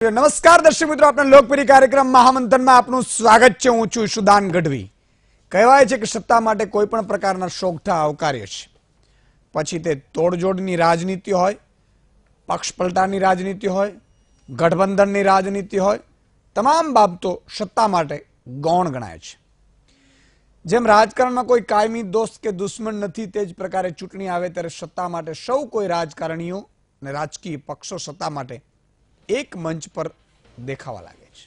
નમસ્કાર દર્શક મિત્રો, આપણા લોકપ્રિય કાર્યક્રમ મહામંથનમાં આપનું સ્વાગત છે। હું છું સુદાન ગઢવી। કહેવાય છે કે સત્તા માટે કોઈ પણ પ્રકારના શોખઠા આવકાર્ય છે, પછી તે તોડજોડની રાજનીતિ હોય, પક્ષ પલટાની રાજનીતિ હોય, ગઠબંધનની રાજનીતિ હોય, તમામ બાબતો સત્તા માટે ગૌણ ગણાય છે। જેમ રાજકારણમાં કોઈ કાયમી દોસ્ત કે દુશ્મન નથી, તે જ પ્રકારે ચૂંટણી આવે ત્યારે સત્તા માટે સૌ કોઈ રાજકારણીઓ અને રાજકીય પક્ષો સત્તા માટે એક મંચ પર દેખાવા લાગે છે।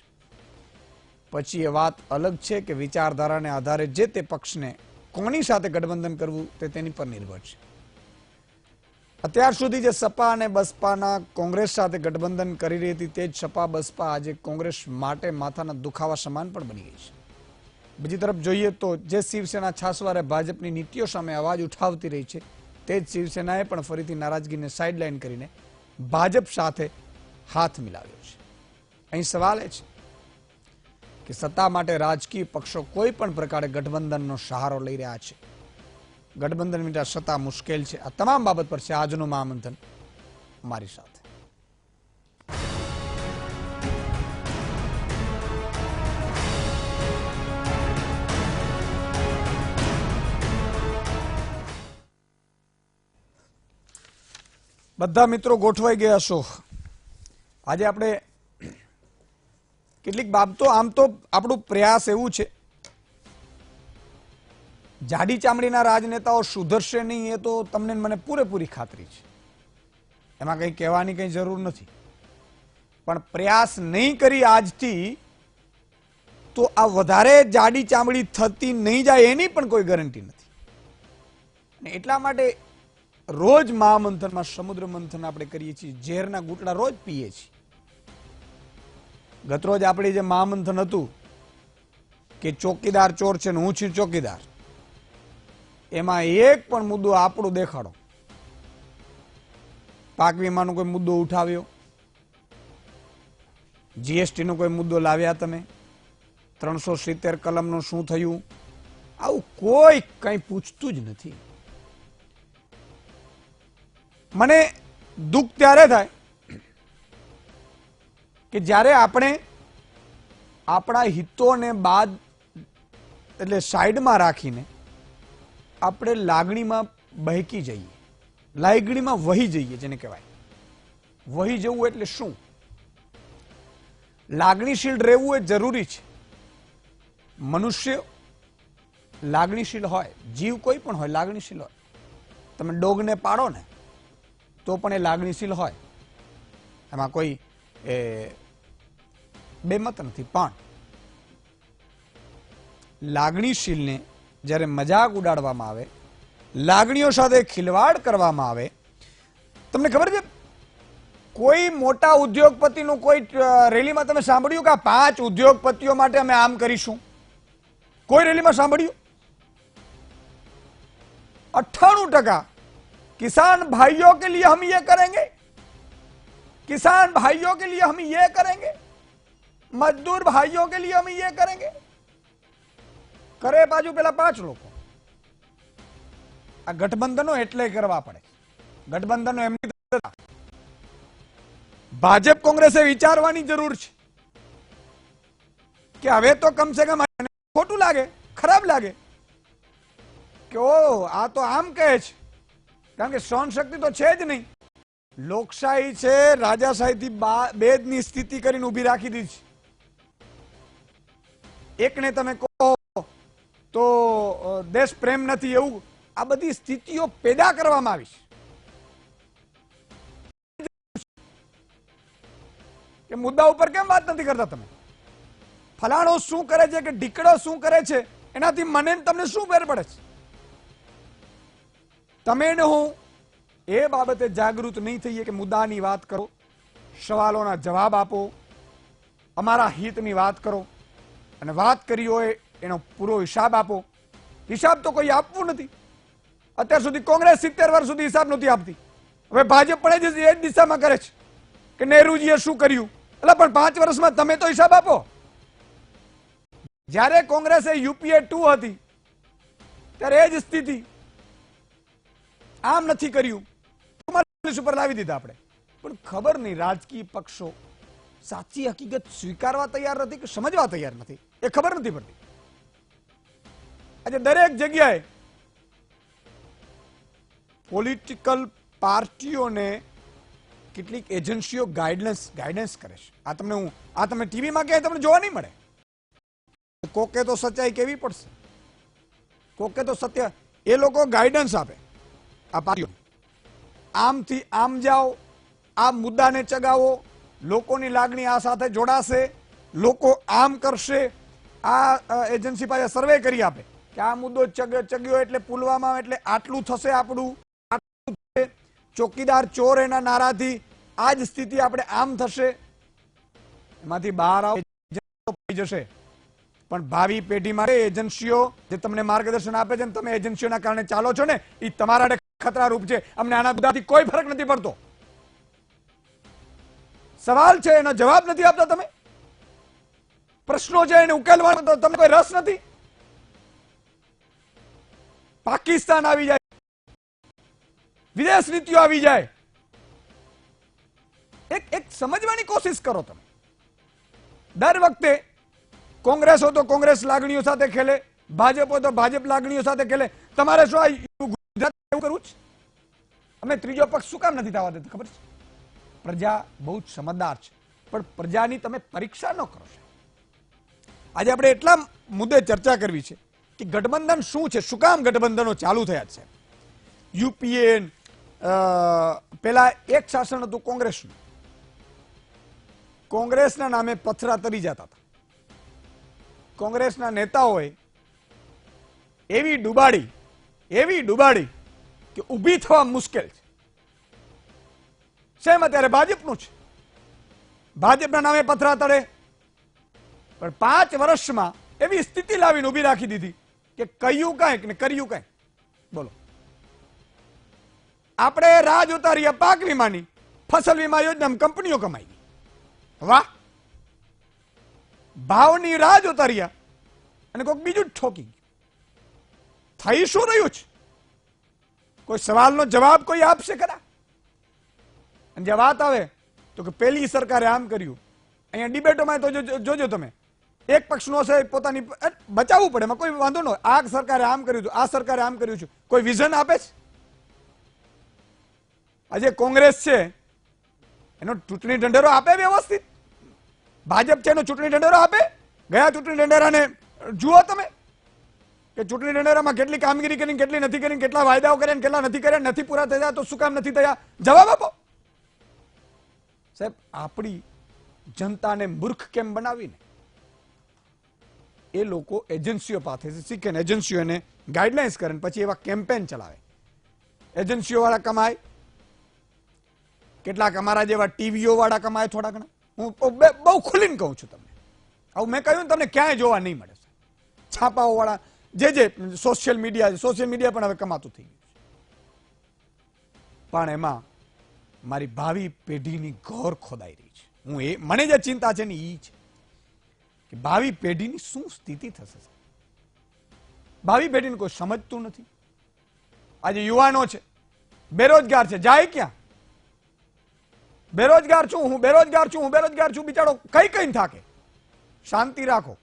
પછી એ વાત અલગ છે કે વિચારધારાને આધારે જે તે પક્ષને કોની સાથે ગઠબંધન કરવું તે તેની પર નિર્ભર છે। અત્યાર સુધી જે સપા અને બસપાના કોંગ્રેસ સાથે ગઠબંધન કરી રહી હતી, તે જ સપા બસપા આજે કોંગ્રેસ માટે માથાના દુખાવા સમાન પણ બની ગઈ છે। બીજી તરફ જોઈએ તો જે શિવસેના છાસવારે ભાજપની નીતિઓ સામે અવાજ ઉઠાવતી રહી છે, તે જ શિવસેનાએ પણ ફરીથી નારાજગીને સાઇડલાઇન કરીને ભાજપ સાથે હાથ મિલાવ્યો છે। અહીં સવાલ એ છે કે સત્તા માટે રાજકીય પક્ષો કોઈ પણ પ્રકારે ગઠબંધનનો સહારો લઈ રહ્યા છે। ગઠબંધન વિના સત્તા મુશ્કેલ છે। આ તમામ બાબત પર છે આજનું મહામંથન મારી સાથે। બધા મિત્રો ગોઠવાઈ ગયા છો। આજે આપણે કેટલીક બાબતો, આમ તો આપણું પ્રયાસ એવું છે, જાડી ચામડીના રાજનેતાઓ સુધરશે નહીં એ તો તમને મને પૂરેપૂરી ખાતરી છે, એમાં કંઈ કહેવાની કંઈ જરૂર નથી, પણ પ્રયાસ નહીં કરી આજથી તો આ વધારે જાડી ચામડી થતી નહીં જાય એની પણ કોઈ ગેરંટી નથી। અને એટલા માટે રોજ મહામંથનમાં સમુદ્ર મંથન આપણે કરીએ છીએ, ઝેરના ગુટડા રોજ પીએ છીએ। ગતરોજ આપણે જે મહામંથન હતું કે ચોકીદાર ચોર છે ને હું છું ચોકીદાર, એમાં એક પણ મુદ્દો આપણો દેખાડો, પાક વીમાનો કોઈ મુદ્દો ઉઠાવ્યો, જીએસટી નો કોઈ મુદ્દો લાવ્યા તમે, 370 કલમનું શું થયું, આવું કોઈ કંઈ પૂછતું જ નથી। મને દુઃખ ત્યારે થાય કે જ્યારે આપણે આપણા હિતોને બાદ એટલે સાઈડમાં રાખીને આપણે લાગણીમાં બહેકી જઈએ, લાગણીમાં વહી જઈએ, જેને કહેવાય વહી જવું એટલે શું? લાગણીશીલ રહેવું એ જરૂરી છે। મનુષ્ય લાગણીશીલ હોય, જીવ કોઈ પણ હોય લાગણીશીલ હોય। તમે ડોગને પાડો ને તો પણ એ લાગણીશીલ હોય, એમાં કોઈ બેમત નથી, પણ લાગણીશીલને જ્યારે મજાક ઉડાડવામાં આવે, લાગણીઓ સાથે ખિલવાડ કરવામાં આવે, તમને ખબર છે કોઈ મોટા ઉદ્યોગપતિનું કોઈ રેલીમાં તમે સાંભળ્યું કે 5 ઉદ્યોગપતિઓ માટે અમે આમ કરીશું? કોઈ રેલીમાં સાંભળ્યું? 98% किसान भाइयों के लिए हम ये करेंगे, किसान भाइयों के लिए हम ये करेंगे, मजदूर भाइयों के लिए हम ये करेंगे। करे बाजू पेला 5 લોકો। આ ગઠબંધનો એટલે કરવા પડે, ગઠબંધનો એમની ભાજપ કોંગ્રેસે વિચારવાની જરૂર છે કે હવે તો કમસે કમ ખોટું લાગે, ખરાબ લાગે કે ઓ આ તો આમ કહે છે, કારણ કે સહન શક્તિ તો છે જ નહીં। લોકશાહી છે, રાજાશાહીથી બેદની સ્થિતિ કરીને ઊભી રાખી દીધી છે। એકને તમે કહો તો દેશ પ્રેમ નથી, એવું આ બધી સ્થિતિઓ પેદા કરવામાં આવી છે કે મુદ્દા ઉપર કેમ વાત નથી કરતા તમે? ફલાણો શું કરે છે કે ઢીકડો શું કરે છે એનાથી મને તમને શું ફેર પડે છે? તમે ને હું એ બાબતે જાગૃત નહીં થઈએ કે મુદ્દાની વાત કરો, સવાલોના જવાબ આપો, અમારા હિતની વાત કરો, અને વાત કરી હોય એનો પૂરો હિસાબ આપો। હિસાબ તો કોઈ આપવું નથી। અત્યાર સુધી કોંગ્રેસ 70 વર્ષ સુધી હિસાબ નહોતી આપતી, હવે ભાજપ પણ એ જ દિશામાં કરે છે કે નહેરુજીએ શું કર્યું, એટલે પણ 5 વર્ષમાં તમે તો હિસાબ આપો। જ્યારે કોંગ્રેસે યુપીએ 2 હતી ત્યારે એ જ સ્થિતિ, આમ નથી કર્યું, ઉપર લાવી દીધા આપણે, પણ ખબર નહીં રાજકીય પક્ષો સાચી હકીકત સ્વીકારવા તૈયાર નથી કે સમજવા તૈયાર નથી, એ ખબર નથી પડતી. આજે દરેક જગ્યાએ પોલિટિકલ પાર્ટીઓને કેટલીક એજન્સીઓ ગાઈડન્સ કરે છે. આ તમે ટીવીમાં ક્યાંય તમને જોવા નહીં મળે. કોકે તો સચ્ચાઈ કેવી પડશે, કોકે તો સત્ય, એ લોકો ગાઈડન્સ આપે આ પાર્ટીઓ. આમથી આમ જાઓ, આ મુદ્દાને ચગાવો, લોકોની લાગણી આ સાથે જોડાશે, લોકો આમ કરશે. આ એજન્સી પાસે સર્વે કરી આપે કે આ મુદ્દો ચગ્યો એટલે પુલવામા એટલે આટલું થશે, આપણું ચોકીદાર ચોર એના નારાથી આ જ સ્થિતિ, આપણે આમ થશે. એમાંથી બહાર આવી જશે. પણ ભાવિ પેઢી માટે એજન્સીઓ જે તમને માર્ગદર્શન આપે છે, તમે એજન્સીઓના કારણે ચાલો છો ને, એ તમારા ખતરારૂપ છે. અમને આના બધાથી કોઈ ફરક નથી પડતો. સવાલ છે એનો જવાબ નથી આપતા તમે, પ્રશ્નો છે એને ઉકેલવાનો તો તમને કોઈ રસ નથી. પાકિસ્તાન આવી જાય, વિદેશ નીતિઓ આવી જાય, એક સમજવાની કોશિશ કરો તમે. દર વખતે કોંગ્રેસ હોય તો કોંગ્રેસ લાગણીઓ સાથે ખેલે, ભાજપ હોય તો ભાજપ લાગણીઓ સાથે ખેલે. તમારે શું ગુજરાત એવું કરવું છે? અમે ત્રીજો પક્ષ શું કામ નથી થવા દેતા ખબર છે? પ્રજા બહુ જ સમજદાર છે, પણ પ્રજાની તમે પરીક્ષા ન કરો. આજે આપણે એટલા મુદ્દે ચર્ચા કરવી છે કે ગઠબંધન શું છે, શું કામ ગઠબંધનો ચાલુ થયા છે. યુપીએ પેલા એક શાસન હતું કોંગ્રેસનું, કોંગ્રેસના નામે પથરા તરી જતા હતા. કોંગ્રેસના નેતાઓએ એવી ડુબાડી કે ઊભી થવા મુશ્કેલ છે. સેમ અત્યારે ભાજપનું છે, ભાજપના નામે પથરા તળે, પણ 5 વર્ષમાં એવી સ્થિતિ લાવીને ઊભી રાખી દીધી કે કહ્યું કાંઈક ને કર્યું કાંઈક. બોલો, આપણે રાહ જોતા રહ્યા પાક વીમાની, ફસલ વીમા યોજના કંપનીઓ કમાઈ ગઈ. વાહ, ભાવની રાહ જોતા રહ્યા અને કોઈક બીજું જ ઠોકી ગયું. થઈ શું રહ્યું છે? કોઈ સવાલનો જવાબ કોઈ આપશે ખરા? અને જે વાત આવે તો કે પેલી સરકારે આમ કર્યું. અહીંયા ડિબેટોમાં તો જોજો તમે, એક પક્ષનો છે પોતાની બચાવવું પડે, એમાં કોઈ વાંધો ન હોય. આ સરકારે આમ કર્યું હતું, આ સરકારે આમ કર્યું છે, કોઈ વિઝન આપે છે? આજે કોંગ્રેસ છે એનો ચૂંટણી ઢંઢેરો આપે વ્યવસ્થિત, ભાજપ છે એનો ચૂંટણી ઢંઢેરો આપે. ગયા ચૂંટણી ઢંઢેરાને જુઓ તમે કે ચૂંટણી ઢંઢેરામાં કેટલી કામગીરી કરી, કેટલી નથી કરી, કેટલા વાયદાઓ કર્યા, કેટલા નથી કર્યા, નથી પૂરા થયા તો શું કામ નથી થયા, જવાબ આપો સાહેબ. આપણી જનતાને મૂર્ખ કેમ બનાવીને એ લોકો એજન્સીઓ પાસેથી શીખે ને એજન્સીઓને ગાઈડલાઇન્સ કરે, પછી એવા કેમ્પેન ચલાવે. એજન્સીઓ વાળા કમાય, કેટલાક અમારા જેવા ટીવીઓ વાળા કમાય થોડા ઘણા. હું બહુ ખુલીને કહું છું તમને, આવું મેં કહ્યું તમને ક્યાંય જોવા નહીં મળે. છાપાઓ વાળા જે સોશિયલ મીડિયા પણ હવે કમાતું થઈ ગયું છે. પણ એમાં મારી ભાવિ પેઢીની ઘોર ખોદાઈ રહી છે. મને જે ચિંતા છે ને એ છે કે ભાવિ પેઢીની શું સ્થિતિ થશે. ભાવિ પેઢીને કોઈ સમજતું નથી. આજે યુવાનો છે, બેરોજગાર છે, જાય ક્યાં? બેરોજગાર છું હું, બેરોજગાર છું હું, બેરોજગાર છું. બિચારો કઈ થાકે. શાંતિ રાખો,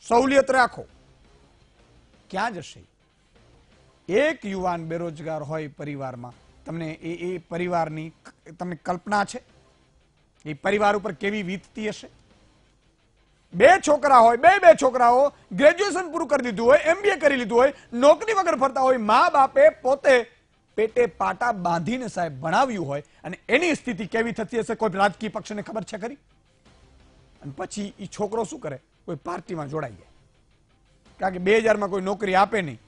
સહુલિયત રાખો, ક્યાં જશે? એક યુવાન બેરોજગાર હોય પરિવારમાં, તમને એ પરિવારની તમને કલ્પના છે એ પરિવાર ઉપર કેવી વીતતી હશે? 2 છોકરા હોય, બે છોકરાઓ ગ્રેજ્યુએશન પૂરું કરી દીધું હોય, MBA કરી લીધું હોય, નોકરી વગર ફરતા હોય, મા બાપે પોતે પેટે પાટા બાંધીને સાહેબ ભણાવ્યું હોય, અને એની સ્થિતિ કેવી થતી હશે કોઈ રાજકીય પક્ષને ખબર છે ખરી? અને પછી એ છોકરો શું કરે? કોઈ પાર્ટીમાં જોડાઈ જાય, કારણ કે 2000માં કોઈ નોકરી આપે નહીં,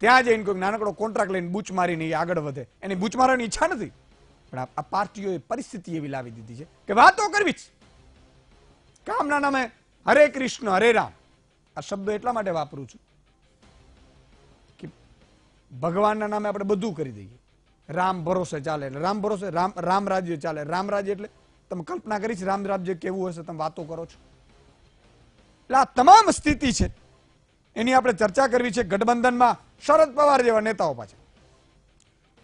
ત્યાં જઈને કોઈ નાનકડો કોન્ટ્રાક્ટ લઈને બૂચ મારીને એ આગળ વધે. એની બૂચ મારવાની ઈચ્છા નથી, પણ આ પાર્ટીઓએ પરિસ્થિતિ એવી લાવી દીધી છે કે વાતો કરવી જ. કામના નામે હરે કૃષ્ણ હરે રામ, આ શબ્દો એટલા માટે વાપરું છું કે ભગવાનના નામે આપણે બધું કરી દઈએ. રામ ભરોસે ચાલે એટલે રામ ભરોસે, રામ રાજ્ય ચાલે. રામ રાજ્ય એટલે તમે કલ્પના કરી છે રામ રાજ્ય કેવું હશે? તમે વાતો કરો છો. એટલે આ તમામ સ્થિતિ છે એની આપણે ચર્ચા કરવી છે. ગઠબંધનમાં શરદ પવાર જેવા નેતાઓ પાછળ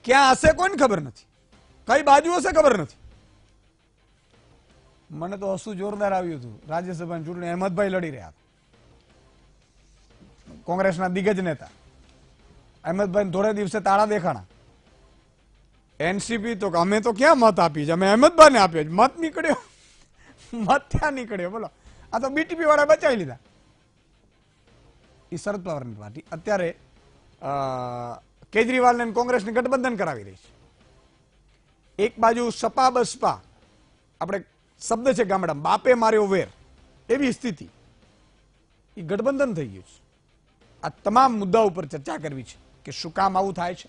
ક્યાં હશે કોઈને ખબર નથી, કઈ બાજુ હશે ખબર નથી. મને તો હસું જોરદાર આવ્યું હતું. રાજ્યસભાની ચૂંટણી અહેમદભાઈ લડી રહ્યા હતા, કોંગ્રેસના દિગ્ગજ નેતા. અહેમદભાઈ થોડે દિવસે તાળા દેખાણા. એનસીપી તો અમે તો ક્યાં મત આપી છે, અમે અહેમદભાઈને આપ્યો છે. મત નીકળ્યો, મત ત્યાં નીકળ્યો. બોલો, આ તો બીટીપી વાળા બચાવી લીધા. એ શરદ પવારની પાર્ટી અત્યારે કેજરીવાલ અને કોંગ્રેસને ગઠબંધન કરાવી રહી છે. એક બાજુ સપા બસપા, આપણે શબ્દ છે ગામડામાં, બાપે માર્યો વેર, એવી સ્થિતિ. એ ગઠબંધન થઈ ગયું છે. આ તમામ મુદ્દા ઉપર ચર્ચા કરવી છે કે શું કામ આવું થાય છે,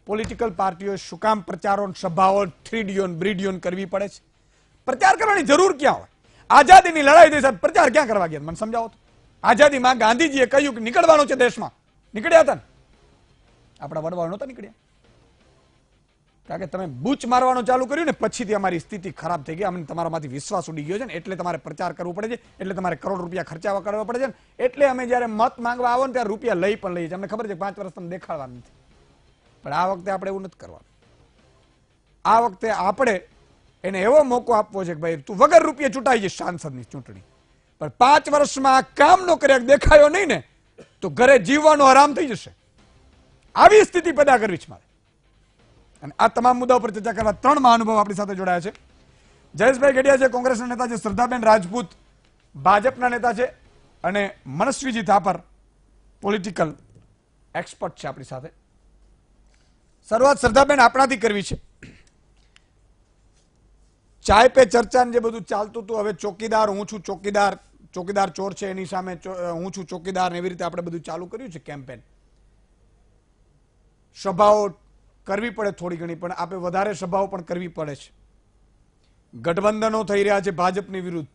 પોલિટિકલ પાર્ટીઓ શું કામ પ્રચારો સભાઓ થ્રીડિયોન બ્રીડિયોન કરવી પડે છે, પ્રચાર કરવાની જરૂર ક્યાં હોય? આઝાદીની લડાઈ થઈ સાહેબ, પ્રચાર ક્યાં કરવા ગયા મને સમજાવો તો. આઝાદીમાં ગાંધીજીએ કહ્યું કે નીકળવાનું છે દેશમાં, નીકળ્યા હતા ને? આપણા વડવાઓ નહોતા નીકળ્યા, કારણ કે તમે બૂચ મારવાનું ચાલુ કર્યું ને પછીથી અમારી સ્થિતિ ખરાબ થઈ ગઈ, અમને તમારામાંથી વિશ્વાસ ઉડી ગયો છે ને, એટલે તમારે પ્રચાર કરવો પડે છે, એટલે તમારે કરોડ રૂપિયા ખર્ચાવા કરવા પડે છે ને, એટલે અમે જયારે મત માંગવા આવો ને ત્યારે રૂપિયા લઈ પણ લઈએ છીએ. અમને ખબર છે 5 વર્ષ તમને દેખાડવાનું નથી, પણ આ વખતે આપણે એવું નથી કરવાનું. આ વખતે આપણે એને એવો મોકો આપવો છે કે ભાઈ તું વગર રૂપિયા ચૂંટાઈ જઈશ સાંસદની ચૂંટણી, પણ 5 વર્ષમાં કામ નો કર્યા, દેખાયો નહીં ને તો ઘરે જીવવાનો આરામ થઈ જશે. આવી સ્થિતિ પેદા કરવી છે મારે. અને આ તમામ મુદ્દા ઉપર ચર્ચા કરવા 3 મહાનુભાવ આપણી સાથે જોડાયા છે. જયેશભાઈ ગઢિયા છે, કોંગ્રેસના નેતા છે. શ્રદ્ધાબેન રાજપૂત, ભાજપના નેતા છે. અને મનસ્વીજી થાપર, પોલિટિકલ એક્સપર્ટ છે આપણી સાથે. શરૂઆત શ્રદ્ધાબેન આપણાથી કરવી છે. ચાય પે ચર્ચા જે બધું ચાલતું હતું, હવે ચોકીદાર હું છું, ચોકીદાર ચોકીદાર ચોર છે, એની સામે હું છું ચોકીદાર, એવી રીતે આપણે બધું ચાલુ કર્યું છે કેમ્પેન. સભાઓ કરવી પડે થોડી ઘણી, પણ આપણે વધારે સભાઓ પણ કરવી પડે છે. ગઠબંધનો થઈ રહ્યા છે ભાજપની વિરુદ્ધ.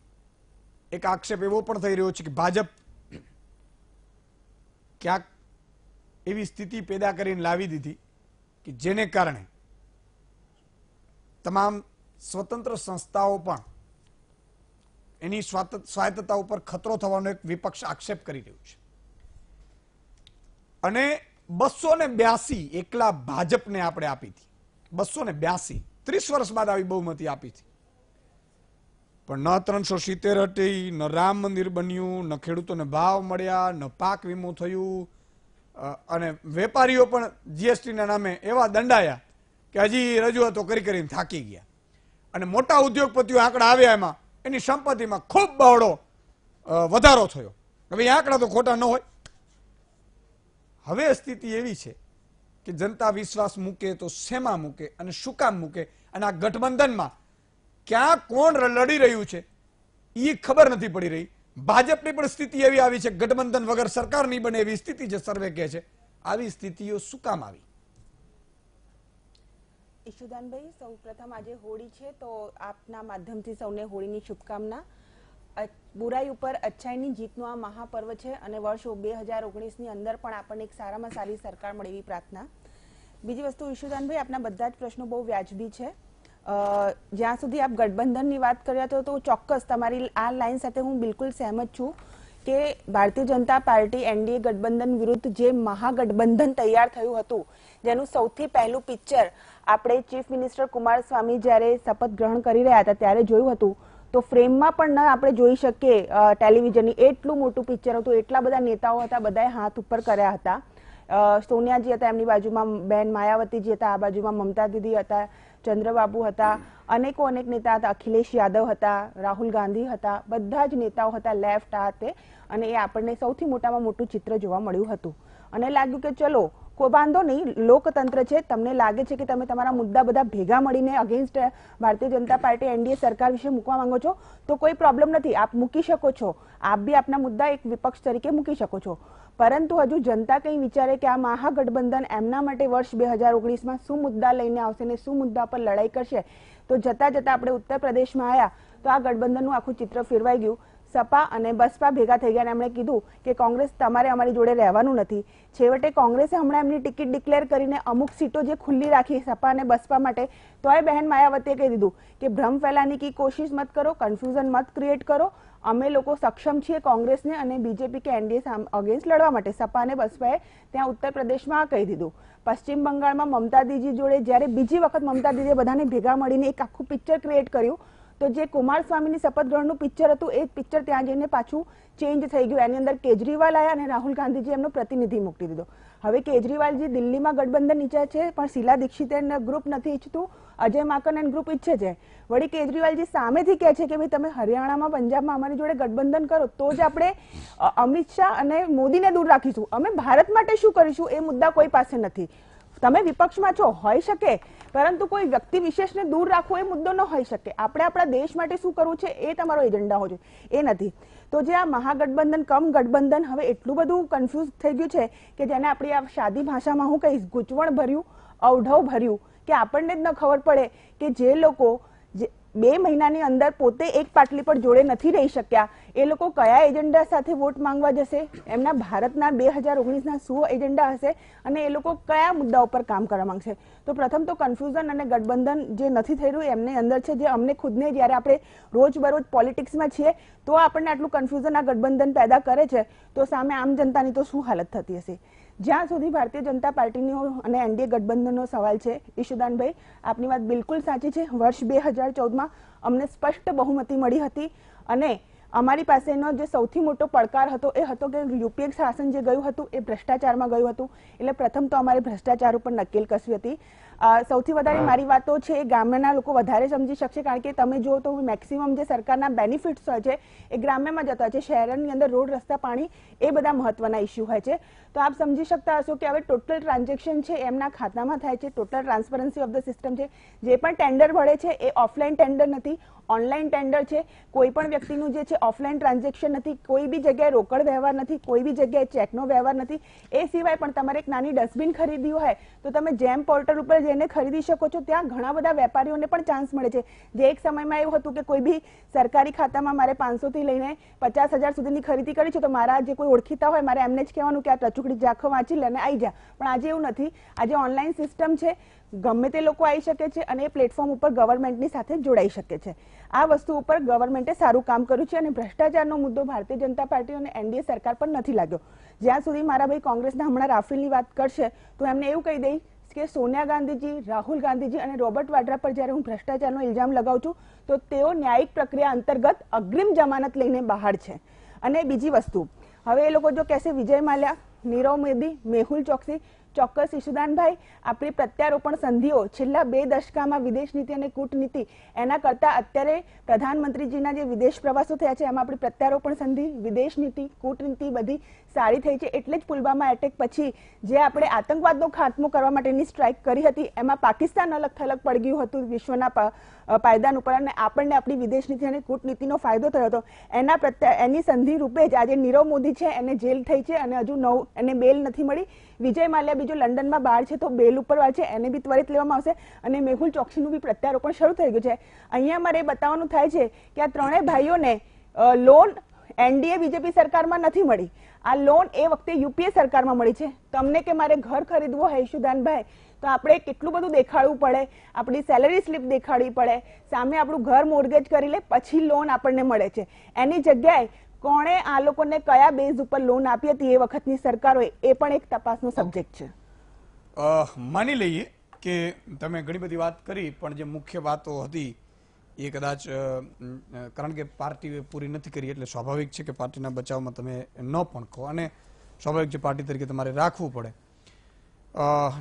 એક આક્ષેપ એવો પણ થઈ રહ્યો છે કે ભાજપ ક્યાંક એવી સ્થિતિ પેદા કરીને લાવી દીધી કે જેને કારણે તમામ સ્વતંત્ર સંસ્થાઓ પણ એની સ્વાયત્તતા ઉપર ખતરો થવાનો એક વિપક્ષ આક્ષેપ કરી રહ્યું છે. અને 282 એકલા ભાજપને આપણે આપી હતી. 282 30 વર્ષ બાદ આવી બહુમતી આપી હતી, પણ ન 370 હતી, ન રામ મંદિર બન્યું, ન ખેડૂતોને ભાવ મળ્યા, ન પાક વીમો થયું, અને વેપારીઓ પણ જીએસટી ના નામે એવા દંડાયા કે હજી રજૂઆતો કરી કરીને થાકી ગયા. અને મોટા ઉદ્યોગપતિઓ આંકડા આવ્યા, એમાં એની સંપત્તિમાં ખૂબ બહોળો વધારો થયો. હવે આંકડા તો ખોટા ન હોય. હવે સ્થિતિ એવી છે કે જનતા વિશ્વાસ મૂકે તો શેમાં મૂકે અને શું કામ મૂકે, અને આ ગઠબંધનમાં ક્યાં કોણ લડી રહ્યું છે એ ખબર નથી પડી રહી. ભાજપની પણ સ્થિતિ એવી આવી છે, ગઠબંધન વગર સરકાર નહીં બને એવી સ્થિતિ છે, સર્વે કહે છે. આવી સ્થિતિઓ શું કામ આવી? ઈશુદાનભાઈ, સૌ પ્રથમ આજે હોળી છે, તો આપના માધ્યમથી સૌને હોળીની શુભકામના. બુરાઈ ઉપર અચ્છાઈની જીતનું આ મહાપર્વ છે, અને વર્ષ 2019ની અંદર પણ આપણને એક સારામાં સારી સરકાર મળે એવી પ્રાર્થના. બીજી વસ્તુ ઈશુદાનભાઈ, આપના બધા જ પ્રશ્નો બહુ વ્યાજબી છે. જ્યાં સુધી આપ ગઠબંધનની વાત કર્યા તો ચોક્કસ તમારી આ લાઈન સાથે હું બિલકુલ સહેમત છું કે ભારતીય જનતા પાર્ટી એનડીએ ગઠબંધન વિરુદ્ધ જે મહાગઠબંધન તૈયાર થયું હતું, જેનું સૌથી પહેલું પિક્ચર આપણે ચીફ મિનિસ્ટર કુમારસ્વામી જ્યારે શપથ ગ્રહણ કરી રહ્યા હતા ત્યારે જોયું હતું, તો ફ્રેમમાં પણ ન આપણે જોઈ શકીએ ટેલિવિઝનની, એટલું મોટું પિક્ચર હતું, એટલા બધા નેતાઓ હતા, બધાએ હાથ ઉપર કર્યા હતા. સોનિયાજી હતા, એમની બાજુમાં બેન માયાવતીજી હતા, આ બાજુમાં મમતા દીદી હતા, ચંદ્રબાબુ હતા, અનેકો અનેક નેતા હતા, અખિલેશ યાદવ હતા, રાહુલ ગાંધી હતા, બધા જ નેતાઓ હતા લેફ્ટ હાથે, અને એ આપણને સૌથી મોટામાં મોટું ચિત્ર જોવા મળ્યું હતું. અને લાગ્યું કે ચલો કોઈ વાંધો નહીં, લોકતંત્ર છે, તમને લાગે છે કે તમે તમારા મુદ્દા બધા ભેગા મળીને against Bharatiya Janata party NDA સરકાર વિશે મૂકવા માંગો છો તો કોઈ પ્રોબ્લેમ નથી, આપ મૂકી શકો છો, આપ બી આપના મુદ્દા એક વિપક્ષ તરીકે મૂકી શકો છો. પરંતુ હજુ જનતા કંઈ વિચારે કે આ મહાગઠબંધન એમના માટે વર્ષ 2019માં શું મુદ્દા લઈને આવશે ને શું મુદ્દા પર લડાઈ કરશે, તો જતા જતા આપણે ઉત્તર પ્રદેશમાં આવ્યા તો આ ગઠબંધનનું આખું ચિત્ર ફેરવાઈ ગયું. સપા અને બસપા ભેગા થઈ ગયા અને એમણે કીધું કે કોંગ્રેસ તમારે અમારી જોડે રહેવાનું નથી. છેવટે કોંગ્રેસે હમણાં એમની ટિકિટ ડિક્લેર કરીને અમુક સીટો જે ખુલ્લી રાખી સપા અને બસપા માટે, તોય બહેન માયાવતીએ કહી દીધું કે ભ્રમ ફેલાની કી કોશિશ મત કરો, કન્ફ્યુઝન મત ક્રિએટ કરો, અમે લોકો સક્ષમ છીએ કોંગ્રેસને અને બીજેપી કે એનડીએ અગેન્સ્ટ લડવા માટે. સપા અને બસપાએ ત્યાં ઉત્તર પ્રદેશમાં કહી દીધું. પશ્ચિમ બંગાળમાં મમતા દીદી જોડે જ્યારે બીજી વખત મમતા દીદીએ બધાને ભેગા મળીને એક આખું પિક્ચર ક્રિએટ કર્યું, તો જે કુમારસ્વામીની શપથ ગ્રહણનું પિક્ચર હતું એ પિક્ચર ત્યાં જઈને પાછું ચેન્જ થઈ ગયું. એની અંદર કેજરીવાલ આવ્યા અને રાહુલ ગાંધીજી એમનો પ્રતિનિધિ મોકલી દીધો. હવે કેજરીવાલજી દિલ્હીમાં ગઠબંધન નીચે છે, પણ શીલા દીક્ષિત ગ્રુપ નથી ઈચ્છતું, અજય માકન એન્ડ ગ્રુપ ઈચ્છે છે. વળી કેજરીવાલજી સામેથી કહે છે કે ભાઈ તમે હરિયાણામાં પંજાબમાં અમારી જોડે ગઠબંધન કરો તો જ આપણે અમિત શાહ અને મોદીને દૂર રાખીશું. અમે ભારત માટે શું કરીશું એ મુદ્દા કોઈ પાસે નથી. તમે વિપક્ષમાં છો હોઈ શકે, પરંતુ કોઈ વ્યક્તિ વિશેષને દૂર રાખવો એ મુદ્દો ન હોઈ શકે. આપણે આપણા દેશ માટે શું કરવું છે એ તમારો એજન્ડા હોય છે, એ નથી. તો જે આ મહાગઠબંધન કમ ગઠબંધન હવે એટલું બધું કન્ફ્યુઝ થઈ ગયું છે કે જેને આપણી આ સાદી ભાષામાં હું કહીશ ગૂંચવણ ભર્યું, અવઢવ ભર્યું, કે આપણને જ ન ખબર પડે કે જે લોકો 2 મહિનાની અંદર પોતે એક પાટલી પર જોડે નથી રહી શક્યા એ લોકો કયા એજન્ડા સાથે વોટ માંગવા જશે, એમના ભારતના 2019ના શું એજન્ડા હશે અને એ લોકો કયા મુદ્દા ઉપર કામ કરવા માંગશે. તો પ્રથમ તો કન્ફ્યુઝન અને ગઠબંધન જે નથી થઈ રહ્યું એમની અંદર છે, જે અમને ખુદને જ્યારે આપણે રોજબરોજ પોલિટિક્સમાં છીએ તો આપણને આટલું કન્ફ્યુઝન આ ગઠબંધન પેદા કરે છે, તો સામે આમ જનતાની તો શું હાલત થતી હશે. જ્યાં સુધી ભારતીય જનતા પાર્ટીનો અને એનડીએ ગઠબંધનનો સવાલ છે, ઈશુદાનભાઈ આપની વાત બિલકુલ સાચી છે. વર્ષ 2014માં અમને સ્પષ્ટ બહુમતી મળી હતી અને અમારી પાસેનો જે સૌથી મોટો પડકાર હતો એ હતો કે યુપીએ શાસન જે ગયું હતું એ ભ્રષ્ટાચારમાં ગયું હતું. એટલે પ્રથમ તો અમારે ભ્રષ્ટાચાર ઉપર નકેલ કસવી હતી. સૌથી વધારે મારી વાતો છે એ ગામના લોકો વધારે સમજી શકશે, કારણ કે તમે જો તો મેક્સિમમ જે સરકારના બેનિફિટ્સ હોય છે એ ગ્રામ્યમાં જતા હોય છે. શહેરની અંદર રોડ, રસ્તા, પાણી એ બધા મહત્વના ઇસ્યુ હોય છે. તો આપ સમજી શકતા હશો કે હવે ટોટલ ટ્રાન્ઝેક્શન છે એમના ખાતામાં થાય છે, total transparency of the system છે. જે પણ ટેન્ડર ભળે છે એ ઓફલાઈન ટેન્ડર નથી, ઓનલાઈન ટેન્ડર છે. કોઈ પણ વ્યક્તિનું જે છે ઓફલાઈન ટ્રાન્ઝેક્શન નથી, કોઈ બી જગ્યાએ રોકડ વ્યવહાર નથી, કોઈ બી જગ્યાએ ચેકનો વ્યવહાર નથી. એ સિવાય પણ તમારે એક નાની ડસ્ટબિન ખરીદવી હોય તો તમે જેમ પોર્ટલ ઉપર જઈને ખરીદી શકો છો. ત્યાં ઘણા બધા વેપારીઓને પણ ચાન્સ મળે છે. જે એક સમયમાં એવું હતું કે કોઈ બી સરકારી ખાતામાં મારે 500 થી લઈને 50,000 સુધીની ખરીદી કરી છે તો મારા જે કોઈ ઓળખીતા હોય મારે એમને જ કહેવાનું કે આ ટચુકડી ઝાંખો વાંચી લે અને આવી જા. પણ આજે એવું નથી. આજે ઓનલાઈન સિસ્ટમ છે, ગમે તે લોકો આવી શકે છે અને એ પ્લેટફોર્મ ઉપર ગવર્મેન્ટની સાથે જોડાઈ શકે છે. આ વસ્તુ ઉપર ગવર્મેન્ટે સારું કામ કર્યું છે અને ભ્રષ્ટાચારનો મુદ્દો ભારતીય જનતા પાર્ટી અને એનડીએ સરકાર પર નથી લાગ્યો. જ્યાં સુધી મારા ભાઈ કોંગ્રેસના હમણાં રાફેલની વાત કરશે તો એમને એવું કહી દઈશ કે સોનિયા ગાંધીજી, રાહુલ ગાંધીજી અને રોબર્ટ વાડ્રા પર જ્યારે હું ભ્રષ્ટાચારનો ઇલ્ઝામ લગાવું છું તો તેઓ ન્યાયિક પ્રક્રિયા અંતર્ગત અગ્રિમ જમાનત લઈને બહાર છે. અને બીજી વસ્તુ, હવે એ લોકો જો કહેશે વિજય માલ્યા, નીરવ મોદી, મેહુલ ચોકસી, ચોક્કસ ઈશુદાનભાઈ આપણી પ્રત્યારોપણ સંધિઓ છેલ્લા 2 દશકામાં વિદેશ નીતિ અને કૂટનીતિ એના કરતા અત્યારે પ્રધાનમંત્રીજીના જે વિદેશ પ્રવાસો થયા છે એમાં આપણી પ્રત્યારોપણ સંધિ, વિદેશ નીતિ, કૂટનીતિ બધી સારી થઈ છે. એટલે જ પુલવામા એટેક પછી જે આપણે આતંકવાદનો ખાત્મો કરવા માટેની સ્ટ્રાઇક કરી હતી એમાં પાકિસ્તાન અલગ થલગ પડી ગયું હતું વિશ્વના પાયદાન ઉપર અને આપણને આપણી વિદેશ નીતિ અને કૂટનીતિનો ફાયદો થયો હતો. એની સંધિ રૂપે જ આજે નીરવ મોદી છે એને જેલ થઈ છે અને હજુ એને બેલ નથી મળી. વિજય માલ્યા બીજો લંડનમાં બહાર છે તો બેલ ઉપર વાર છે, એને બી ત્વરિત લેવામાં આવશે. અને મેહુલ ચોકસીનું બી પ્રત્યારોપણ શરૂ થઈ ગયું છે. અહીંયા મારે બતાવવાનું થાય છે કે આ ત્રણેય ભાઈઓને લોન એનડીએ બીજેપી સરકારમાં નથી મળી. આ લોન એ વખતે યુપીએ સરકારમાં મળી છે. તમને કે મારે ઘર ખરીદવું હોય ઈશુદાનભાઈ તો આપણે કેટલું બધું દેખાડવું પડે, આપણી સેલરી સ્લીપ દેખાડવી પડે, સામે આપણું ઘર મોર્ગેજ કરી લે પછી લોન આપણને મળે છે. એની જગ્યાએ કોણે આ લોકોને કયા બેઝ ઉપર લોન આપી હતી એ વખતની સરકારોએ એ પણ એક તપાસનો સબ્જેક્ટ છે. માની લઈએ કે તમે ઘણી બધી વાત કરી, પણ જે મુખ્ય વાતો હતી એ કદાચ કારણ કે પાર્ટીએ પૂરી નથી કરી એટલે સ્વાભાવિક છે કે પાર્ટીના બચાવમાં તમે ન પણ કહો અને સ્વાભાવિક છે પાર્ટી તરીકે તમારે રાખવું પડે.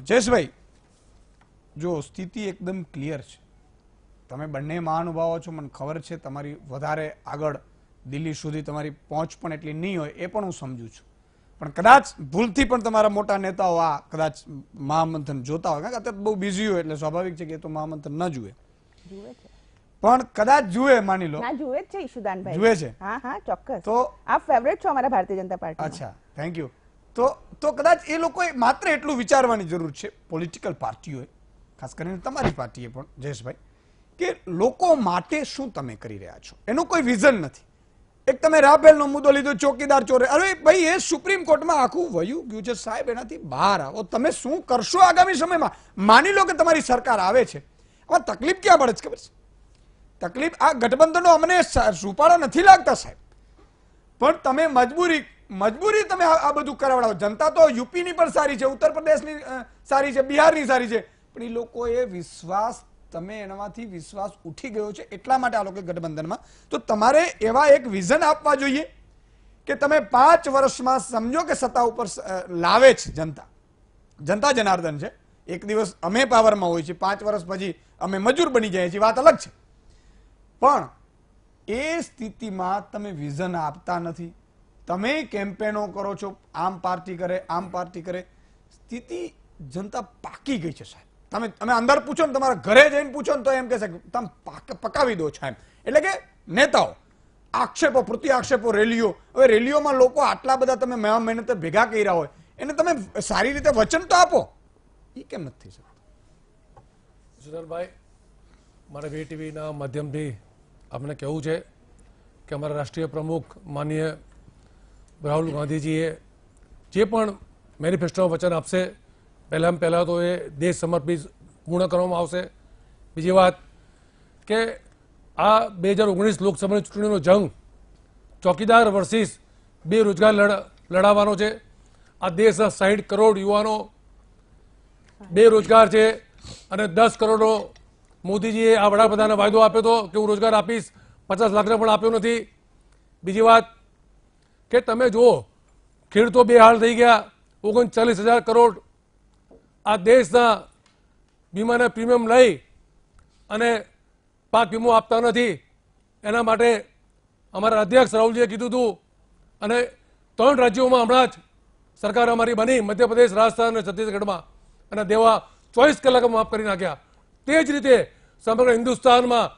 જયેશભાઈ, જો સ્થિતિ એકદમ ક્લિયર છે, તમે બંને મહાનુભાવો છો, મને ખબર છે તમારી વધારે આગળ દિલ્હી સુધી તમારી પહોંચ પણ એટલી નહીં હોય એ પણ હું સમજુ છું, પણ કદાચ ભૂલથી પણ તમારા મોટા નેતાઓ આ કદાચ મહામંથન જોતા હોય, કારણ કે અત્યારે બહુ બિઝી હોય એટલે સ્વાભાવિક છે કે એ તો મહામંથન ન જુએ, પણ કદાચ જુએ, માની લો ના જુએ છે ઈશુદાનભાઈ, જુએ છે. હા હા ચોક્કસ. તો આપ ફેવરેટ છો અમારા ભારતીય જનતા પાર્ટી. અચ્છા, થેન્ક યુ. તો કદાચ એ લોકોએ માત્ર એટલું વિચારવાની જરૂર છે પોલિટિકલ પાર્ટીઓએ, ખાસ કરીને તમારી પાર્ટીએ પણ જયેશભાઈ, કે લોકો માટે શું તમે કરી રહ્યા છો એનું કોઈ વિઝન નથી. એક તમે રાફેલનો મુદ્દો લીધો, ચોકીદાર ચોરે, અરે ભાઈ એ સુપ્રીમ કોર્ટમાં આખું વયું ગયું છે સાહેબ, એનાથી બહાર આવો. તમે શું કરશો આગામી સમયમાં? માની લો કે તમારી સરકાર આવે છે, આમાં તકલીફ ક્યાં પડે છે ખબર છે? તકલીફ આ ગઠબંધનો અમને સુપાળા નથી લાગતા સાહેબ, પણ તમે મજબૂરી તમે આ બધું કરાવડાવો. જનતા તો યુપીની પણ સારી છે, ઉત્તર પ્રદેશની સારી છે, બિહારની સારી છે, પણ એ લોકોએ વિશ્વાસ તમે એનામાંથી વિશ્વાસ ઉઠી ગયો છે એટલા માટે આ લોકો ગઠબંધનમાં, તો તમારે એવા એક વિઝન આપવા જોઈએ કે તમે 5 વર્ષમાં સમજો કે સત્તા ઉપર લાવે છે જનતા જનાર્દન છે. એક દિવસ અમે પાવરમાં હોય છે, 5 વર્ષ પછી અમે મજૂર બની જાય છે, વાત અલગ છે. પણ એ સ્થિતિમાં તમે વિઝન આપતા નથી, તમે કેમ્પેનો કરો છો, આમ પાર્ટી કરે, સ્થિતિ જનતા પાકી ગઈ છે સાહેબ. તમે અંદર પૂછો ને, તમારા ઘરે જઈને પૂછો ને તો એમ કહેશે કે તમે પકાવી દો છો એમ. એટલે કે નેતાઓ આક્ષેપો પ્રતિ આક્ષેપો, રેલીઓ. હવે રેલીઓમાં લોકો આટલા બધા તમે મહેનત ભેગા કર્યા હોય એને તમે સારી રીતે વચન તો આપો, એ કેમ નથી થઈ શકતું? સુધરભાઈ, મારે વીટીવીના માધ્યમથી આપને કહેવું છે કે અમારા રાષ્ટ્રીય પ્રમુખ માનનીય રાહુલ ગાંધીજીએ જે પણ મેનિફેસ્ટો વચન આપશે, પહેલાં તો એ દેશ સમર્પિત પૂર્ણ કરવામાં આવશે. બીજી વાત કે આ 2019 લોકસભાની ચૂંટણીનો જંગ ચોકીદાર વર્સિસ બેરોજગાર લડાવવાનો છે. આ દેશના 60 કરોડ યુવાનો બેરોજગાર છે અને 10 કરોડનો મોદીજીએ આ વડાપ્રધાનને વાયદો આપ્યો હતો કે હું રોજગાર આપીશ, 50 લાખને પણ આપ્યો નથી. બીજી વાત કે તમે જુઓ, ખેડૂતો બેહાલ થઈ ગયા, 39,000 કરોડ આ દેશના વીમાના પ્રીમિયમ લઈ અને પાક વીમો આપતા નથી. એના માટે અમારા અધ્યક્ષ રાહુલજીએ કીધું હતું અને 3 રાજ્યોમાં હમણાં જ સરકાર અમારી બની, મધ્યપ્રદેશ, રાજસ્થાન અને છત્તીસગઢમાં, અને દેવા 24 કલાકમાં માફ કરી નાખ્યા. તે જ રીતે સમગ્ર હિન્દુસ્તાનમાં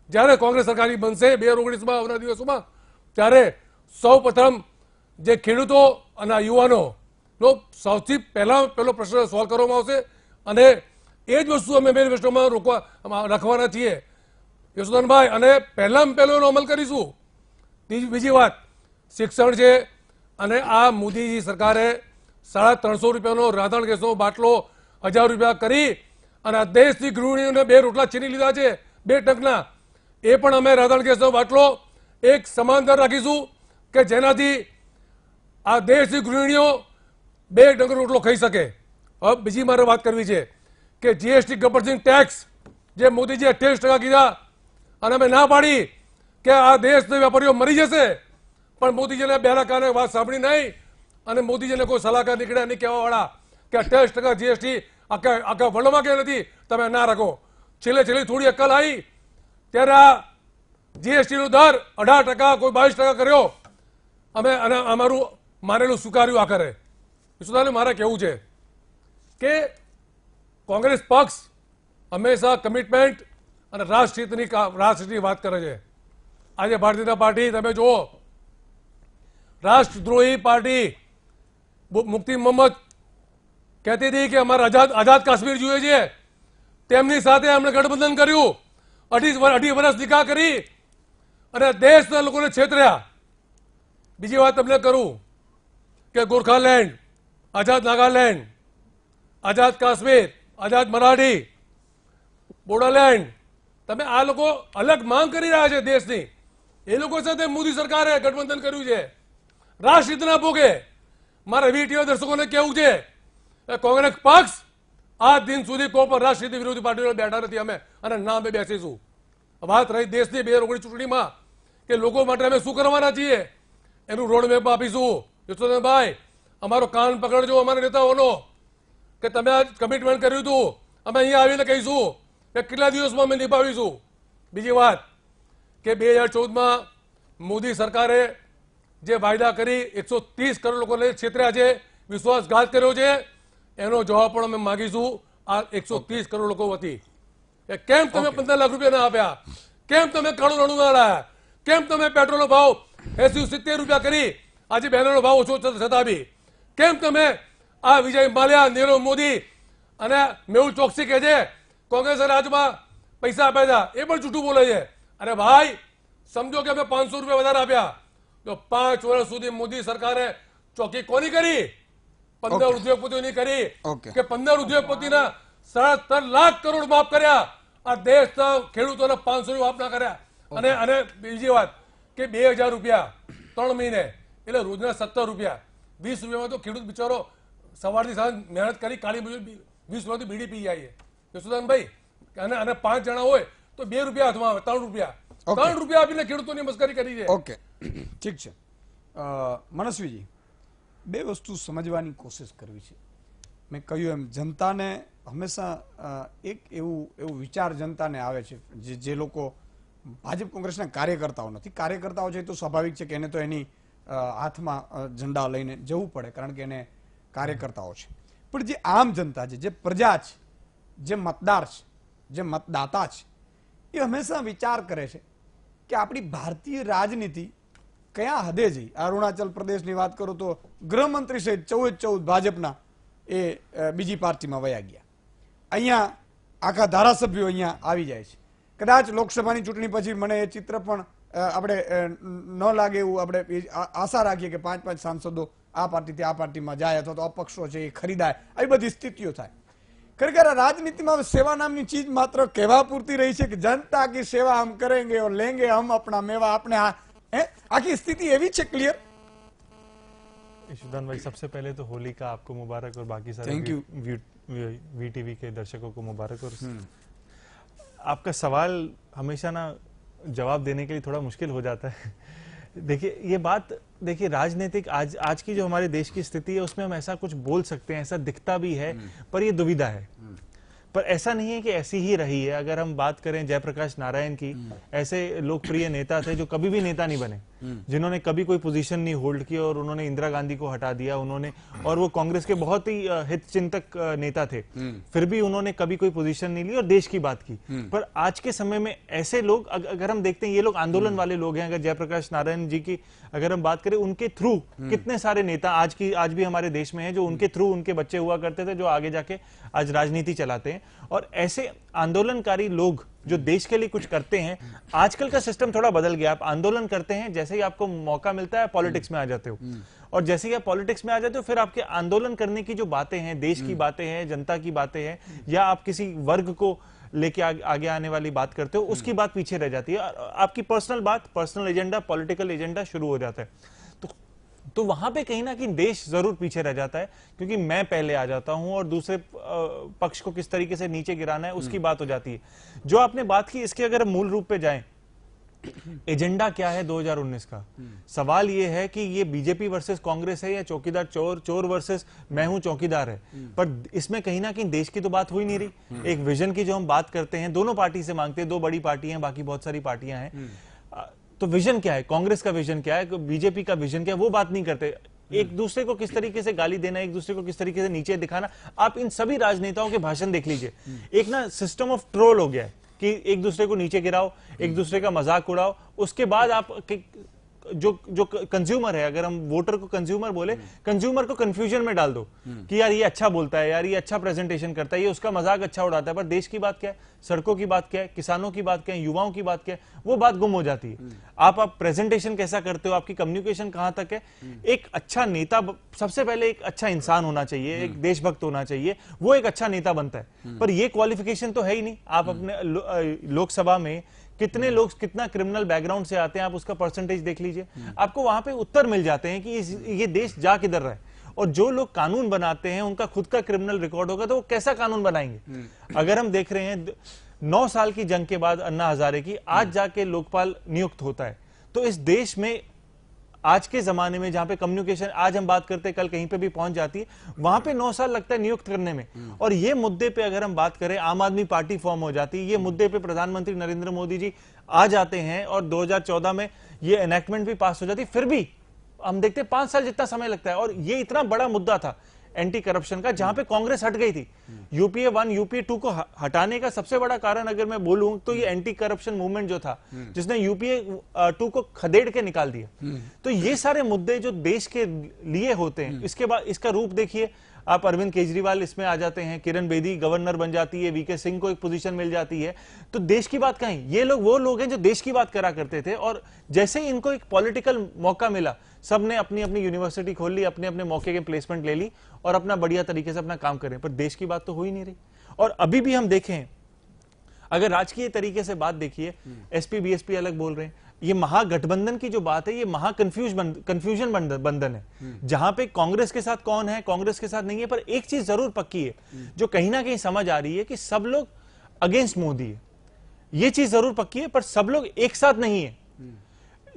જ્યારે કોંગ્રેસ સરકારી બનશે 2019માં આવનારા દિવસોમાં, ત્યારે સૌ પ્રથમ જે ખેડૂતો અને યુવાનોનો સૌથી પહેલો પ્રશ્ન સોલ્વ કરવામાં આવશે અને એ જ વસ્તુ અમે મેનિફેસ્ટોમાં રાખવાના છીએ યશોદાનભાઈ, અને પહેલામાં પહેલો એનો અમલ કરીશું. બીજી વાત શિક્ષણ છે, અને આ મોદીજી સરકારે 350 રૂપિયાનો રાંધણ ગેસનો બાટલો 1000 રૂપિયા કરી અને આ દેશની ગૃહિણીઓને 2 રોટલા છીની લીધા છે, 2 ટંકના. એ પણ અમે રાંધણ ગેસનો બાટલો એક સમાન દર રાખીશું કે જેનાથી આ દેશની ગૃહિણીઓ 2 ટંકનો રોટલો ખાઈ શકે. હવે બીજી મારે વાત કરવી છે કે જીએસટી ગબ્બરસિંહ ટેક્સ જે મોદીજીએ 28% કીધા અને અમે ના પાડી કે આ દેશના વેપારીઓ મરી જશે, પણ મોદીજીને બેના કારણે વાત સાંભળી નહીં અને મોદીજીને કોઈ સલાહકાર નીકળ્યા નહીં કહેવાવાળા કે 28% જીએસટી આખા વર્લ્ડમાં કે નથી, તમે ના રાખો. છેલ્લે થોડી અક્કલ આવી ત્યારે આ જીએસટીનો દર 18%, કોઈ 22% કર્યો. અમે અને અમારું માનેલું સ્વીકાર્યું આખરે. વિશ્વનાથને મારે કહેવું છે કે કોંગ્રેસ પક્ષ હંમેશા કમિટમેન્ટ અને રાષ્ટ્રની વાત કરે છે. આજે ભારતીય જનતા પાર્ટી તમે જુઓ, રાષ્ટ્રદ્રોહી પાર્ટી મુફ્તી મોહમ્મદ કહેતી હતી કે અમારે આઝાદ કાશ્મીર જોઈએ છે, તેમની સાથે અમને ગઠબંધન કર્યું, 2.5 વર્ષ નિકાહ કરી અને દેશના લોકોને છેતર્યા. બીજી વાત તમને કરું કે ગોરખાલેન્ડ, આઝાદ નાગાલેન્ડ, આઝાદ કાશ્મીર, આઝાદ મરાઠી, બોડોલેન્ડ, તમે આ લોકો અલગ માંગ કરી રહ્યા છે દેશની, એ લોકો સાથે મોદી સરકારે ગઠબંધન કર્યું છે રાષ્ટ્રહિતના ભોગે. મારા વીટીઓ દર્શકોને કેવું છે કોંગ્રેસ પક્ષ આ દિન સુધી કોઈ પણ રાષ્ટ્રીય વિરોધી પાર્ટીઓ બેઠા નથી અમે, અને ના અમે બેસીશું. વાત રહી દેશની 2019 ચૂંટણીમાં કે લોકો માટે અમે શું કરવાના છીએ, એનું રોડમેપ આપીશું. યશોદાનભાઈ, અમારો કાન પકડજો અમારા નેતાઓનો કે તમે આ કમિટમેન્ટ કર્યું હતું, અમે અહીંયા આવીને કહીશું કે કેટલા દિવસમાં અમે નિભાવીશું. બીજી વાત કે 2014માં મોદી સરકારે જે વાયદા કરી 130 કરોડ લોકોને છેતર્યા છે, વિશ્વાસઘાત કર્યો છે, એનો જવાબ પણ અમે માગીશું આ 130 કરોડ લોકો વતી. કેમ તમે 15 લાખ રૂપિયા ના આપ્યા, કેમ તમે કાળું નાણું ના લાયા, કેમ તમે પેટ્રોલનો ભાવ 80-70 રૂપિયા કરી આજે બહેનોનો ભાવ ઓછો છતાં બી, કેમ તમે આ વિજય માલ્યા, નીરવ મોદી અને મેહુલ ચોકસી કહે છે કોંગ્રેસ રાજમાં પૈસા આપ્યા હતા, એ પણ જૂઠું બોલે છે. અરે ભાઈ સમજો કે અમે 500 રૂપિયા વધારે આપ્યા, તો 5 વર્ષ સુધી મોદી સરકારે ચોકી કોની કરી? 15 ઉદ્યોગપતિઓની કરી કે 15 ઉદ્યોગપતિના 17 લાખ કરોડ માફ કર્યા, આ દેશના ખેડૂતોને 500 માફ ના કર્યા. અને બીજી વાત કે 2000 રૂપિયા 3 મહિને એટલે રોજના 17 રૂપિયા, 20 રૂપિયામાં તો ખેડૂત બિચારો સવારથી સાંજ મહેનત કરી કાળી 20 રૂપિયાથી બીડી પી જાય છે. યશોદાનભાઈ અને 5 જણા હોય તો 2 રૂપિયા હાથમાં આવે, 3 રૂપિયા Okay. 3 રૂપિયા આપીને ખેડૂતોની મસ્કરી કરી છે. ઓકે ઠીક છે. મનસ્વીજી, બે વસ્તુ સમજવાની કોશિશ કરવી છે. મેં કહ્યું એમ જનતાને હંમેશા એક એવું વિચાર જનતાને આવે છે, જે લોકો ભાજપ કોંગ્રેસના કાર્યકર્તાઓ નથી, કાર્યકર્તાઓ છે તો સ્વાભાવિક છે કે એને તો એની હાથમાં ઝંડા લઈને જવું પડે, કારણ કે એને કાર્યકર્તાઓ છે. પણ જે આમ જનતા છે, જે પ્રજા છે, જે મતદાર છે, જે મતદાતા છે, એ હંમેશા વિચાર કરે છે કે આપણી ભારતીય રાજનીતિ કયા હદે જઈ. અરુણાચલ પ્રદેશની વાત કરું તો ગૃહમંત્રી સહિત 14 ભાજપના એ બીજી પાર્ટીમાં વયા ગયા. અહીંયા આખા ધારાસભ્યો અહીંયા આવી જાય છે. કદાચ લોકસભાની ચૂંટણી પછી મને એ ચિત્ર પણ આપણે ન લાગે એવું આપણે આશા રાખીએ કે 5 સાંસદો આ પાર્ટીથી આ પાર્ટીમાં જાય અથવા તો અપક્ષો છે એ ખરીદાય, આવી બધી સ્થિતિઓ થાય. ખરેખર રાજનીતિમાં સેવા નામની ચીજ માત્ર કહેવા પૂરતી રહી છે કે જનતા કી સેવા હમ કરેંગે और लेंगे हम अपना मेवा अपने आखिर स्थिति एवी है क्लियर. ईशुदान भाई, सबसे पहले तो होली का आपको मुबारक और बाकी सारे Thank you. वीटीवी के दर्शकों को मुबारक. और आपका सवाल हमेशा ना जवाब देने के लिए थोड़ा मुश्किल हो जाता है. देखिए ये बात, देखिए राजनीतिक आज की जो हमारे देश की स्थिति है उसमें हम ऐसा कुछ बोल सकते हैं, ऐसा दिखता भी है, पर ये दुविधा है. पर ऐसा नहीं है कि ऐसी ही रही है. अगर हम बात करें जयप्रकाश नारायण की, ऐसे लोकप्रिय नेता थे जो कभी भी नेता नहीं बने, जिन्होंने कभी कोई पोजीशन नहीं होल्ड की और उन्होंने इंदिरा गांधी को हटा दिया उन्होंने, और वो कांग्रेस के बहुत ही हित चिंतक नेता थे, फिर भी उन्होंने कभी कोई पोजीशन नहीं ली और देश की बात की. पर आज के समय में ऐसे लोग, अगर हम देखते हैं ये लोग आंदोलन वाले लोग हैं. अगर जयप्रकाश नारायण जी की अगर हम बात करें, उनके थ्रू कितने सारे नेता आज भी हमारे देश में हैं जो उनके थ्रू उनके बच्चे हुआ करते थे, जो आगे जाके आज राजनीति चलाते हैं. और ऐसे आंदोलनकारी लोग जो देश के लिए कुछ करते हैं, आजकल का सिस्टम थोड़ा बदल गया. आप आंदोलन करते हैं, जैसे ही आपको मौका मिलता है पॉलिटिक्स में आ जाते हो, और जैसे ही आप पॉलिटिक्स में आ जाते हो फिर आपके आंदोलन करने की जो बातें हैं, देश की बातें हैं, जनता की बातें हैं, या आप किसी वर्ग को लेके आगे आने वाली बात करते हो, उसकी बात पीछे रह जाती है. आपकी पर्सनल बात, पर्सनल एजेंडा, पॉलिटिकल एजेंडा शुरू हो जाता है. तो वहां पे कहीं ना कहीं देश जरूर पीछे रह जाता है, क्योंकि मैं पहले आ जाता हूं और दूसरे पक्ष को किस तरीके से नीचे गिराना है उसकी बात हो जाती है. जो आपने बात की, इसके अगर मूल रूप पे जाएं, एजेंडा क्या है 2019 का? सवाल ये है कि ये बीजेपी वर्सेस कांग्रेस है या चौकीदार चोर वर्सेस मैं हूं चौकीदार है. पर इसमें कहीं ना कहीं देश की तो बात हो ही नहीं रही. एक विजन की जो हम बात करते हैं, दोनों पार्टी से मांगते हैं, दो बड़ी पार्टी हैं, बाकी बहुत सारी पार्टियां हैं. तो विजन क्या है? कांग्रेस का विजन क्या है, बीजेपी का विजन क्या है, वो बात नहीं करते. एक दूसरे को किस तरीके से गाली देना, एक दूसरे को किस तरीके से नीचे दिखाना, आप इन सभी राजनेताओं के भाषण देख लीजिए. एक ना सिस्टम ऑफ ट्रोल हो गया है कि एक दूसरे को नीचे गिराओ, एक दूसरे का मजाक उड़ाओ, उसके बाद आप जो कंज्यूमर है, अगर हम वोटर को कंज्यूमर बोले, कंज्यूमर को कंफ्यूजन में डाल दो कि यार ये अच्छा बोलता है, यार ये अच्छा प्रेजेंटेशन करता है, ये उसका मजाक अच्छा उड़ाता है. पर देश की बात क्या है, सड़कों की बात क्या है, किसानों की बात क्या है, युवाओं की बात क्या है, वो बात गुम हो जाती है. आप प्रेजेंटेशन कैसा करते हो, आपकी कम्युनिकेशन कहां तक है. एक अच्छा नेता सबसे पहले एक अच्छा इंसान होना चाहिए, एक देशभक्त होना चाहिए, वो एक अच्छा नेता बनता है. पर ये क्वालिफिकेशन तो है ही नहीं. आप अपने लोकसभा में कितने लोग कितना क्रिमिनल बैकग्राउंड से आते हैं, आप उसका परसेंटेज देख लीजिए, आपको वहां पे उत्तर मिल जाते हैं कि ये देश जा किधर रहा है. और जो लोग कानून बनाते हैं उनका खुद का क्रिमिनल रिकॉर्ड होगा तो वो कैसा कानून बनाएंगे. अगर हम देख रहे हैं 9 साल की जंग के बाद अन्ना हजारे की, आज जाके लोकपाल नियुक्त होता है. तो इस देश में आज के जमाने में जहां पे कम्युनिकेशन, आज हम बात करते हैं कल कहीं पे भी पहुंच जाती है, वहां पे 9 साल लगता है नियुक्त करने में. और ये मुद्दे पे अगर हम बात करें, आम आदमी पार्टी फॉर्म हो जाती है, ये मुद्दे पे प्रधानमंत्री नरेंद्र मोदी जी आ जाते हैं और 2014 में ये एनेक्टमेंट भी पास हो जाती है, फिर भी हम देखते हैं 5 साल जितना समय लगता है. और ये इतना बड़ा मुद्दा था एंटी करप्शन का, जहां पे कांग्रेस हट गई थी. यूपीए 1 यूपीए 2 को हटाने का सबसे बड़ा कारण अगर मैं बोलूं तो ये एंटी करप्शन मूवमेंट जो था, जिसने यूपीए 2 को खदेड़ के निकाल दिया. तो ये सारे मुद्दे जो देश के लिए होते हैं, इसके बाद इसका रूप देखिए, आप अरविंद केजरीवाल इसमें आ जाते हैं, किरण बेदी गवर्नर बन जाती है, वीके सिंह को एक पोजीशन मिल जाती है. तो देश की बात कहीं, ये लोग वो लोग हैं जो देश की बात करा करते थे, और जैसे ही इनको एक पॉलिटिकल मौका मिला, सबने अपनी अपनी यूनिवर्सिटी खोल ली, अपने अपने मौके के प्लेसमेंट ले ली और अपना बढ़िया तरीके से अपना काम करें. पर देश की बात तो हो ही नहीं रही. और अभी भी हम देखें, अगर राजकीय तरीके से बात देखिए, एसपी बीएसपी अलग बोल रहे हैं. ये महागठबंधन की जो बात है, ये कंफ्यूजन बंधन है, जहां पे कांग्रेस के साथ कौन है, कांग्रेस के साथ नहीं है. पर एक चीज जरूर पक्की है, जो कहीं ना कहीं समझ आ रही है कि सब लोग अगेंस्ट मोदी है, ये चीज जरूर पक्की है, पर सब लोग एक साथ नहीं है,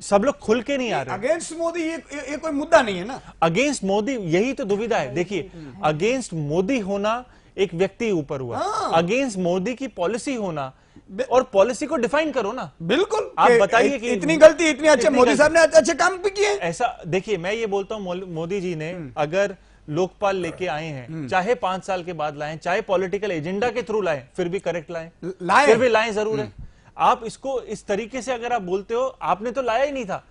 सब लोग खुल के नहीं आ रहे। अगेंस्ट मोदी ये कोई मुद्दा नहीं है ना। अगेंस्ट मोदी, यही तो दुविधा है। देखिए, अगेंस्ट मोदी होना एक व्यक्ति ऊपर हुआ, अगेंस्ट मोदी की पॉलिसी होना, और पॉलिसी को डिफाइन करो ना। बिल्कुल, आप बताइए कि इतनी गलती इतनी अच्छे मोदी साहब ने अच्छे काम भी किए। ऐसा देखिए, मैं ये बोलता हूं, मोदी जी ने अगर लोकपाल लेके आए हैं, चाहे 5 साल के बाद लाएं, चाहे पॉलिटिकल एजेंडा के थ्रू लाएं, फिर भी करेक्ट लाएं, फिर भी लाएं जरूर है। आप इसको इस तरीके से अगर आप बोलते हो, आपने तो लाया ही नहीं था।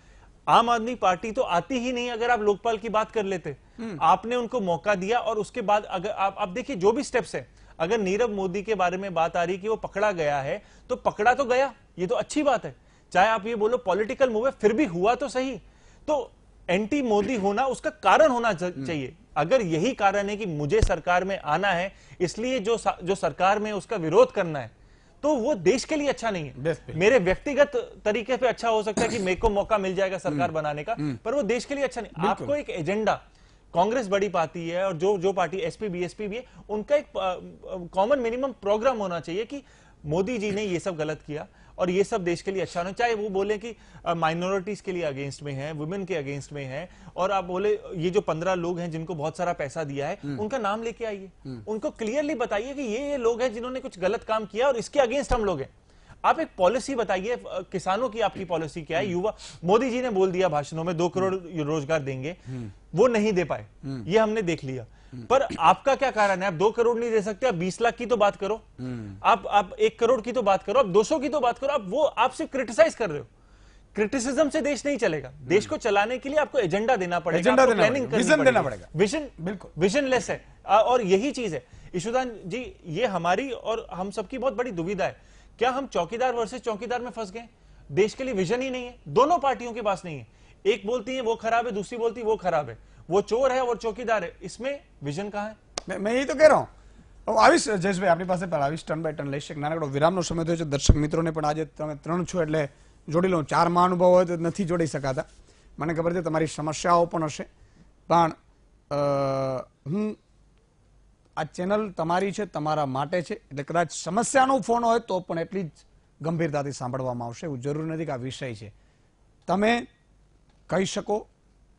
आम आदमी पार्टी तो आती ही नहीं अगर आप लोकपाल की बात कर लेते। आपने उनको मौका दिया, और उसके बाद अगर आप देखिए जो भी स्टेप्स है, अगर नीरव मोदी के बारे में बात आ रही कि वो पकड़ा गया है, तो पकड़ा तो गया, ये तो अच्छी बात है। चाहे आप ये बोलो पॉलिटिकल मूव है, फिर भी हुआ तो सही। तो एंटी मोदी होना, उसका कारण होना चाहिए। अगर यही कारण है कि मुझे सरकार में आना है, इसलिए जो सरकार में उसका विरोध करना है, तो वो देश के लिए अच्छा नहीं है। मेरे व्यक्तिगत तरीके पे अच्छा हो सकता है कि मेरे को मौका मिल जाएगा सरकार बनाने का, पर वो देश के लिए अच्छा नहीं। आपको एक एजेंडा, कांग्रेस बड़ी पार्टी है और जो पार्टी एसपी बीएसपी भी है, उनका एक कॉमन मिनिमम प्रोग्राम होना चाहिए कि मोदी जी ने ये सब गलत किया और ये सब देश के लिए अच्छा होना। चाहे वो बोले कि माइनॉरिटीज के लिए अगेंस्ट में है, वुमेन के अगेंस्ट में है, और आप बोले ये जो 15 लोग हैं जिनको बहुत सारा पैसा दिया है, उनका नाम लेके आइए, उनको क्लियरली बताइए कि ये लोग हैं जिन्होंने कुछ गलत काम किया और इसके अगेंस्ट हम लोग हैं। आप एक पॉलिसी बताइए, किसानों की आपकी पॉलिसी क्या है? युवा, मोदी जी ने बोल दिया भाषणों में 2 करोड़ रोजगार देंगे, वो नहीं दे पाए, ये हमने देख लिया। पर आपका क्या कारण है? आप 2 करोड़ नहीं दे सकते, आप 20 लाख की तो बात करो, आप 1 करोड़ की तो बात करो, आप 200 की तो बात करो। आप सिर्फ क्रिटिसाइज कर रहे हो। क्रिटिसिज्म से देश नहीं चलेगा। देश को चलाने के लिए आपको एजेंडा देना पड़ेगा, आपको प्लानिंग विजन देना पड़ेगा। विजन बिल्कुल विजनलेस है, और यही चीज है ईशुदान जी, ये हमारी और हम सबकी बहुत बड़ी दुविधा है। क्या हम चौकीदार वर्सेस चौकीदार में फंस गए? देश के लिए विजन ही नहीं है, दोनों पार्टियों के पास नहीं है। एक बोलती है वो खराब है, दूसरी बोलती है वो खराब है, वो चोर है और चौकीदार है। इसमें विजन कहां है? मैं यही तो कह रहा हूं। आવીશ જયેશભાઈ આપની પાસે પણ આવીશ, ટર્ન બાય ટર્ન લઈશ। એક નાનકડો વિરામનો સમય થયો છે। દર્શક મિત્રોને પણ આજે તમે 3 છો એટલે જોડી લઉં। 4 મહાનુભાવો હોય તો નથી જોડી શકાતા, મને ખબર છે તમારી સમસ્યાઓ પણ હશે, પણ હું આ ચેનલ તમારી છે, તમારા માટે છે, એટલે કદાચ સમસ્યાનો ફોન હોય તો પણ એટલી જ ગંભીરતાથી સાંભળવામાં આવશે। એવું જરૂરી નથી કે આ વિષય છે, તમે કહી શકો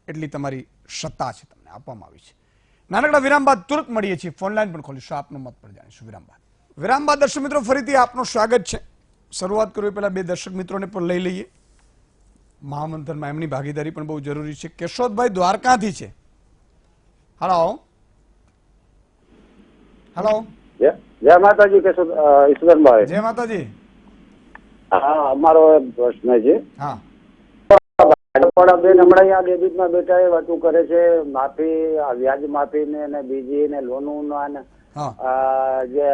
એટલી તમારી સત્તા છે, તમને આપવામાં આવી છે। નાનકડા વિરામ બાદ તુરંત મળીએ છીએ, ફોન લાઈન પણ ખોલીશું, આપનો મત પણ જાણીશું વિરામ બાદ દર્શક મિત્રો ફરીથી આપનું સ્વાગત છે। શરૂઆત કરવી પહેલા 2 દર્શક મિત્રોને પણ લઈ લઈએ। મહામંથનમાં એમની ભાગીદારી પણ બહુ જરૂરી છે। કેશોદભાઈ દ્વારકાથી છે। હલો હલો, જય માતાજી ઈશ્વરભાઈ। જય માતાજી। હા, અમારો પ્રશ્ન છે। હા, બેન હમણાં અહીંયા ડેબિટમાં બેઠા એ વાતો કરે છે, માફી, વ્યાજ માફી ને બીજી ને લોનું હા, જે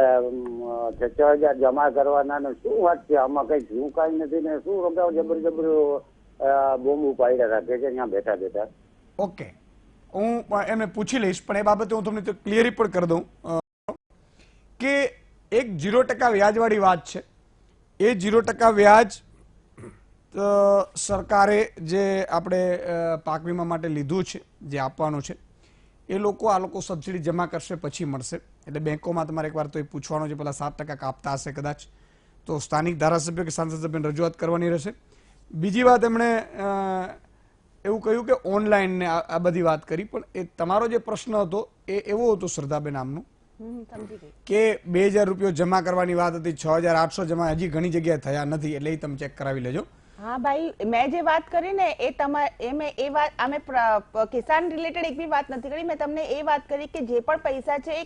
6,000 જમા કરવાના ને શું વાત છે આમાં? કઈ શું કઈ નથી ને શું રમ્યા જબર બોમ્બ ઉપાડ્યા રાખે છે અહીંયા બેઠા બેઠા। ઓકે, હું એમને પૂછી લઈશ, પણ એ બાબતે હું તમને ક્લિયર પણ કરી દઉં કે એક 0% વ્યાજવાળી વાત છે। એ 0% વ્યાજ સરકારે જે આપણે પાક વીમા માટે લીધું છે, જે આપવાનું છે, એ આ લોકો સબસિડી જમા કરશે પછી મળશે। એટલે બેંકોમાં તમારે એકવાર તો એ પૂછવાનું છે, પેલા 7% કાપતા હશે કદાચ, તો સ્થાનિક ધારાસભ્ય કે સાંસદ સભ્યને રજૂઆત કરવાની રહેશે। બીજી વાત, એમણે એવું કહ્યું કે ઓનલાઈન ને આ બધી વાત કરી, પણ એ તમારો જે પ્રશ્ન હતો એ એવો હતો શ્રદ્ધાબેન આમનો કે 2,000 રૂપિયા જમા કરવાની વાત હતી, 6,800 જમા હજી ઘણી જગ્યાએ થયા નથી, એટલે એ તમે ચેક કરાવી લેજો। હા ભાઈ, મેં જે વાત કરી ને એ એ વાત અમે કિસાન રિલેટેડ એક બી વાત નથી કરી। મેં તમને એ વાત કરી કે જે પણ પૈસા છે એ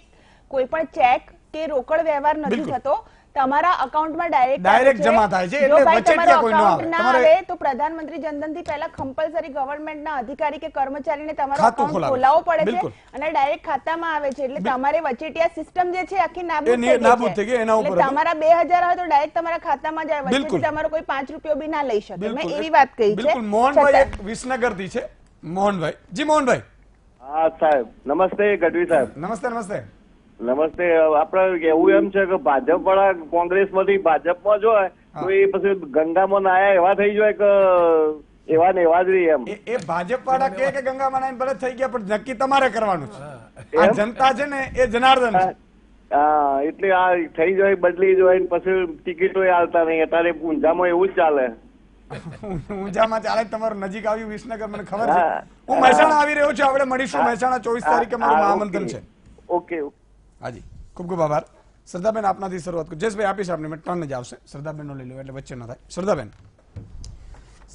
કોઈ પણ ચેક કે રોકડ વ્યવહાર નથી થતો, તમારા અકાઉન્ટમાં ડાયરેક્ટ જમા થાય છે। જો એટલે ભાઈ વચેટિયા કોઈ ન તમારો આવે, અકાઉન્ટ ના તમારે આવે તો પ્રધાનમંત્રી જનધન થી પહેલા કમ્પલસરી ગવર્નમેન્ટના અધિકારી કે કર્મચારીને તમારું ખાતું અકાઉન્ટ ખોલાવે ખોલાવવું પડે બિલકુલ। છે અને ડાયરેક્ટ ખાતામાં આવે છે। એટલે તમારે વચેટિયા સિસ્ટમ જે છે આખી નાબૂદ એ થઈ નાબૂદ થઈ ગઈ ગઈ, છે। એના ઉપર એટલે તમારા 2,000 હોય તો ડાયરેક્ટ તમારા ખાતામાં જાય, બિલકુલ। વચ્ચેથી તમારો કોઈ 5 રૂપિયા બી ના લઈ શકે। મેં બિલકુલ, એવી વાત કહી છે। બિલકુલ। મોહનભાઈ એક વિસનગરથી છે, મોહનભાઈ જી। મોહનભાઈ હા સાહેબ, નમસ્તે ગઢવી સાહેબ। નમસ્તે નમસ્તે। નમસ્તે। આપડે એવું એમ છે કે ભાજપ વાળા કોંગ્રેસ માંથી ભાજપમાં જોય તો એ પછી ગંગામાં નાયા એવા થઈ જાય કે એવા ને એવા જ રહી એમ। એ ભાજપ વાળા કે ગંગામાં નાઈને ભલે થઈ ગયા, પણ નક્કી તમારે કરવાનું છે। આ જનતા છે ને એ જનાર્દન છે। હા, એટલે આ થઈ જાય બદલી જાય ને પછી ટિકિટો હાલતા નહીં. અત્યારે ઊંઝામાં એવું જ ચાલે. ઊંઝામાં ચાલે તમારું નજીક આવ્યું વિસનગર, મને ખબર છે. હા. હું મહેસાણા આવી રહ્યો છું, આપણે મળીશું મહેસાણા 24 તારીખે મારું હા, મહામંથન છે. ઓકે. હાજી, ખૂબ ખૂબ આભાર. શ્રદ્ધાબેન આપનાથી શરૂઆત કરું. જયેશભાઈ આપીશ આપને, મેં ટર્ન જ આવશે. શ્રદ્ધાબેનનો લઈ લો એટલે વચ્ચે ન થાય. શ્રદ્ધાબેન,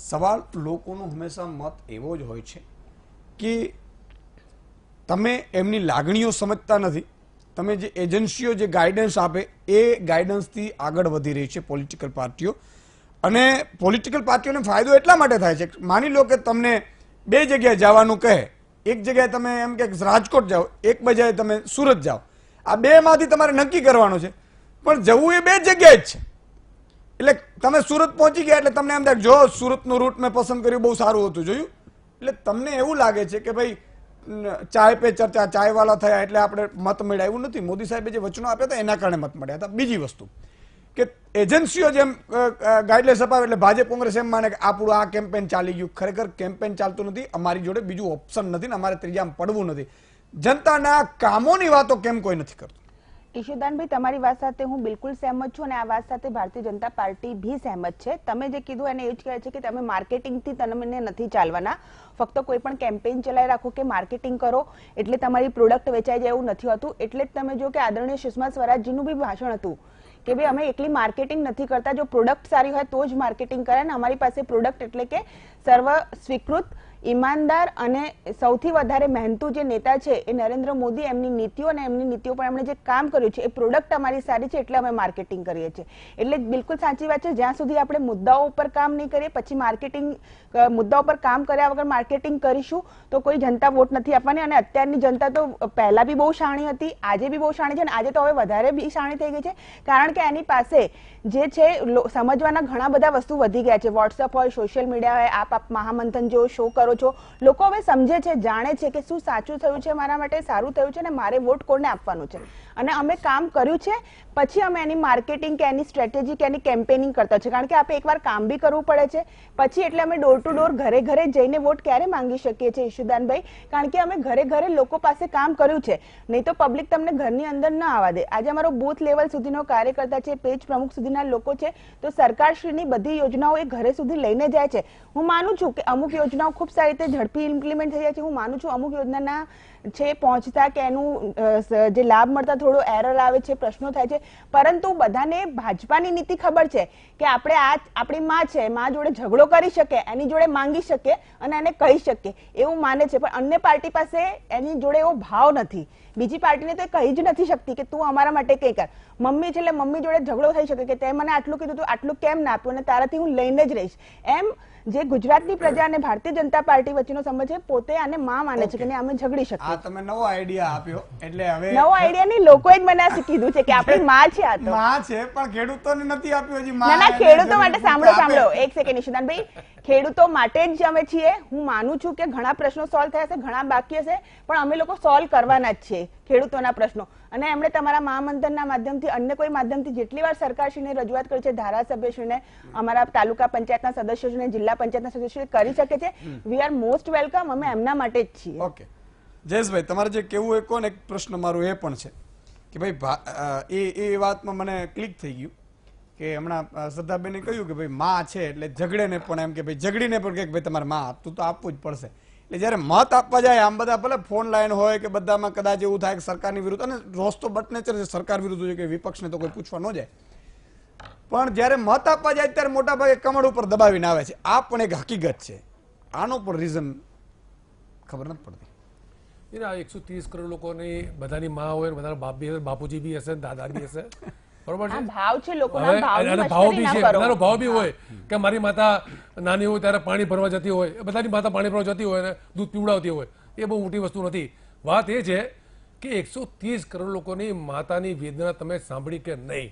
સવાલ લોકોનો હંમેશા મત એવો જ હોય છે કે તમે એમની લાગણીઓ સમજતા નથી. તમે જે એજન્સીઓ જે ગાઈડન્સ આપે એ ગાઈડન્સથી આગળ વધી રહી છે પોલિટિકલ પાર્ટીઓ. અને પોલિટિકલ પાર્ટીઓને ફાયદો એટલા માટે થાય છે, માની લો કે તમને બે જગ્યાએ જવાનું કહે, એક જગ્યાએ તમે એમ કે રાજકોટ જાઓ, એક જગ્યાએ તમે સુરત જાઓ, આ બેમાંથી તમારે નક્કી કરવાનું છે, પણ જવું એ બે જગ્યાએ જ છે. એટલે તમે સુરત પહોંચી ગયા એટલે તમને એમ થાય જો સુરતનું રૂટ મેં પસંદ કર્યું, બહુ સારું હતું, જોયું. એટલે તમને એવું લાગે છે કે ભાઈ ચાય પે ચર્ચા, ચાયવાલા થયા એટલે આપણે મત મળ્યા, એવું નથી. મોદી સાહેબે જે વચનો આપ્યા હતા એના કારણે મત મળ્યા હતા. બીજી વસ્તુ કે એજન્સીઓ જેમ ગાઈડલાઇન્સ અપાવે એટલે ભાજપ કોંગ્રેસ એમ માને કે આપણું આ કેમ્પેન ચાલી ગયું. ખરેખર કેમ્પેન ચાલતું નથી, અમારી જોડે બીજું ઓપ્શન નથી ને અમારે ત્રીજામાં પડવું નથી. જનતાના કામોની વાતો કેમ કોઈ નથી કરતું? ઈશુદાનભાઈ, તમારી વાત સાથે હું બિલકુલ સહેમત છું અને આ વાત સાથે ભારતીય જનતા પાર્ટી ભી સહેમત છે. તમે જે કીધું એને એ જ કહે છે કે તમે માર્કેટિંગથી તમને નથી ચાલવાના. ફક્ત કોઈ પણ કેમ્પેઇન ચલાવી રાખો કે માર્કેટિંગ કરો એટલે તમારી પ્રોડક્ટ વેચાઈ જાય એવું નથી હોતું. એટલે જ તમે જો કે આદરણીય સુષ્મા સ્વરાજજીનું બી ભાષણ હતું કે ભાઈ અમે એકલી માર્કેટિંગ નથી કરતા, જો પ્રોડક્ટ સારી હોય તો જ માર્કેટિંગ કરે. ને અમારી પાસે પ્રોડક્ટ એટલે કે સર્વ સ્વીકૃત, ઈમાનદાર અને સૌથી વધારે મહેનતુ જે નેતા છે એ નરેન્દ્ર મોદી, એમની નીતિઓ અને એમની નીતિઓ પર એમણે જે કામ કર્યું છે એ પ્રોડક્ટ અમારી સારી છે એટલે અમે માર્કેટિંગ કરીએ છીએ. એટલે બિલકુલ સાચી વાત છે, જ્યાં સુધી આપણે મુદ્દાઓ ઉપર કામ નહીં કરીએ પછી માર્કેટિંગ, મુદ્દાઓ પર કામ કર્યા વગર માર્કેટિંગ કરીશું તો કોઈ જનતા વોટ નથી આપવાની. અને અત્યારની જનતા તો પહેલા બી બહુ શાણી હતી, આજે બી બહુ શાણી છે અને આજે તો હવે વધારે બી શાણી થઈ ગઈ છે. કારણ કે એની પાસે જે છે સમજવાના ઘણા બધા વસ્તુ વધી ગયા છે. વોટ્સઅપ હોય, સોશિયલ મીડિયા હોય, આપ મહામંથન જેવો શો કરો છો, લોકો હવે સમજે છે, જાણે છે કે શું સાચું થયું છે, મારા માટે સારું થયું છે અને મારે વોટ કોને આપવાનું છે. અને અમે કામ કર્યું છે પછી અમે એની માર્કેટિંગ કે એની સ્ટ્રેટેજી કે એની કેમ્પેનિંગ કરતા છે. કારણ કે આપણે એકવાર કામ બી કરવું પડે છે પછી, એટલે અમે ડોર ટુ ડોર ઘરે ઘરે જઈને વોટ ક્યારે માંગી શકીએ છીએ ઈશુદાનભાઈ? કારણ કે અમે ઘરે ઘરે લોકો પાસે કામ કર્યું છે. નહીં તો પબ્લિક તમને ઘરની અંદર ન આવવા દે. આજે અમારો બૂથ લેવલ સુધીનો કાર્યકર્તા છે, પેજ પ્રમુખ સુધીના લોકો છે, તો સરકારશ્રીની બધી યોજનાઓ એ ઘરે સુધી લઈને જાય છે. હું માનું છું કે અમુક યોજનાઓ ખૂબ સારી રીતે ઝડપી ઇમ્પ્લિમેન્ટ થઈ જાય છે. હું માનું છું અમુક યોજનાના છે પહોંચતા કે એનું જે લાભ મળતા થોડો એરર આવે છે, પ્રશ્નો થાય છે, પરંતુ બધાને ભાજપાની નીતિ ખબર છે કે આપણે આ આપણી માં છે, માં જોડે ઝઘડો કરી શકે, એની જોડે માંગી શકે અને એને કહી શકે એવું માને છે. પણ અન્ય પાર્ટી પાસે એની જોડે એવો ભાવ નથી. બીજી પાર્ટીને તો કહી જ નથી શકતી કે તું અમારા માટે કંઈ કર. મમ્મી છે એટલે મમ્મી જોડે ઝઘડો થઈ શકે કે તે મને આટલું કીધું તું આટલું કેમ ના આપ્યું અને તારાથી હું લઈને જ રહીશ. એમ જે ગુજરાતની પ્રજા અને ભારતીય જનતા પાર્ટી વચ્ચેનો સંબંધ છે, પોતે આને માં માને છે કે અમે ઝઘડી શકીએ. આ તમે નવો આઈડિયા આપ્યો એટલે હવે નવો આઈડિયા નહીં, લોકોએ જ મને કીધું છે કે આપણી માં છે. આ તો માં છે પણ ખેડૂતોને નથી આપ્યો હજી. ના ના, ખેડૂતો માટે સાંભળો એક સેકન્ડ ઈશુદાનભાઈ, ખેડૂતો માટે જ અમે છીએ. હું માનું છું કે ઘણા પ્રશ્નો સોલ્વ થયા છે, ઘણા બાકી હશે, પણ અમે લોકો સોલ્વ કરવાના જ છીએ ખેડૂતોના પ્રશ્નો. અને એમણે તમારા મહામંથનના માધ્યમથી, અન્ય કોઈ માધ્યમથી જેટલી વાર સરકારશ્રીને રજૂઆત કરી છે, ધારાસભ્યશ્રીને, અમારા તાલુકા પંચાયતના સદસ્યોને, જિલ્લા પંચાયતના સદસ્યો કરી શકે છે. We are most welcome. અમે એમના માટે જ છીએ. ઓકે જયેશભાઈ, તમારે જે કેવું હોય કોને, એક પ્રશ્ન મારો એ પણ છે કે ભાઈ એ વાતમાં મને ક્લિક થઈ ગયું કે હમણાં શ્રદ્ધાબેને કહ્યું કે ભાઈ માં છે એટલે ઝઘડે ને પણ એમ કે ભાઈ ઝઘડીને પણ કે ભાઈ તમારે માં આપતું તો આપવું જ પડશે. એટલે જયારે મત આપવા જાય આમ બધા ભલે ફોન લાઈન હોય કે બધામાં કદાચ એવું થાય કે સરકારની વિરુદ્ધ, અને રોષ તો બટ નેચર છે, સરકાર વિરુદ્ધ હોય કે વિપક્ષને તો કોઈ પૂછવા ન જાય, પણ જયારે મત આપવા જાય ત્યારે મોટા ભાગે કમળ ઉપર દબાવીને આવે છે. આ પણ એક હકીકત છે. આનો પણ રીઝન ખબર નથી પડતી. 130 કરોડ લોકોની બધાની માં હોય, બધાના બાપ બી હશે, બાપુજી બી હશે, દાદા બી હશે, બરોબર છે. ભાવ છે લોકોના, ભાવ બી છે, બધાનો ભાવ બી હોય કે મારી માતા નાની હોય ત્યારે પાણી ભરવા જતી હોય, બધાની માતા પાણી ભરવા જતી હોય અને દૂધ પીવડાવતી હોય, એ બહુ મોટી વસ્તુ નથી. વાત એ છે કે 130 કરોડ લોકોની માતાની વેદના તમે સાંભળી કે નહીં?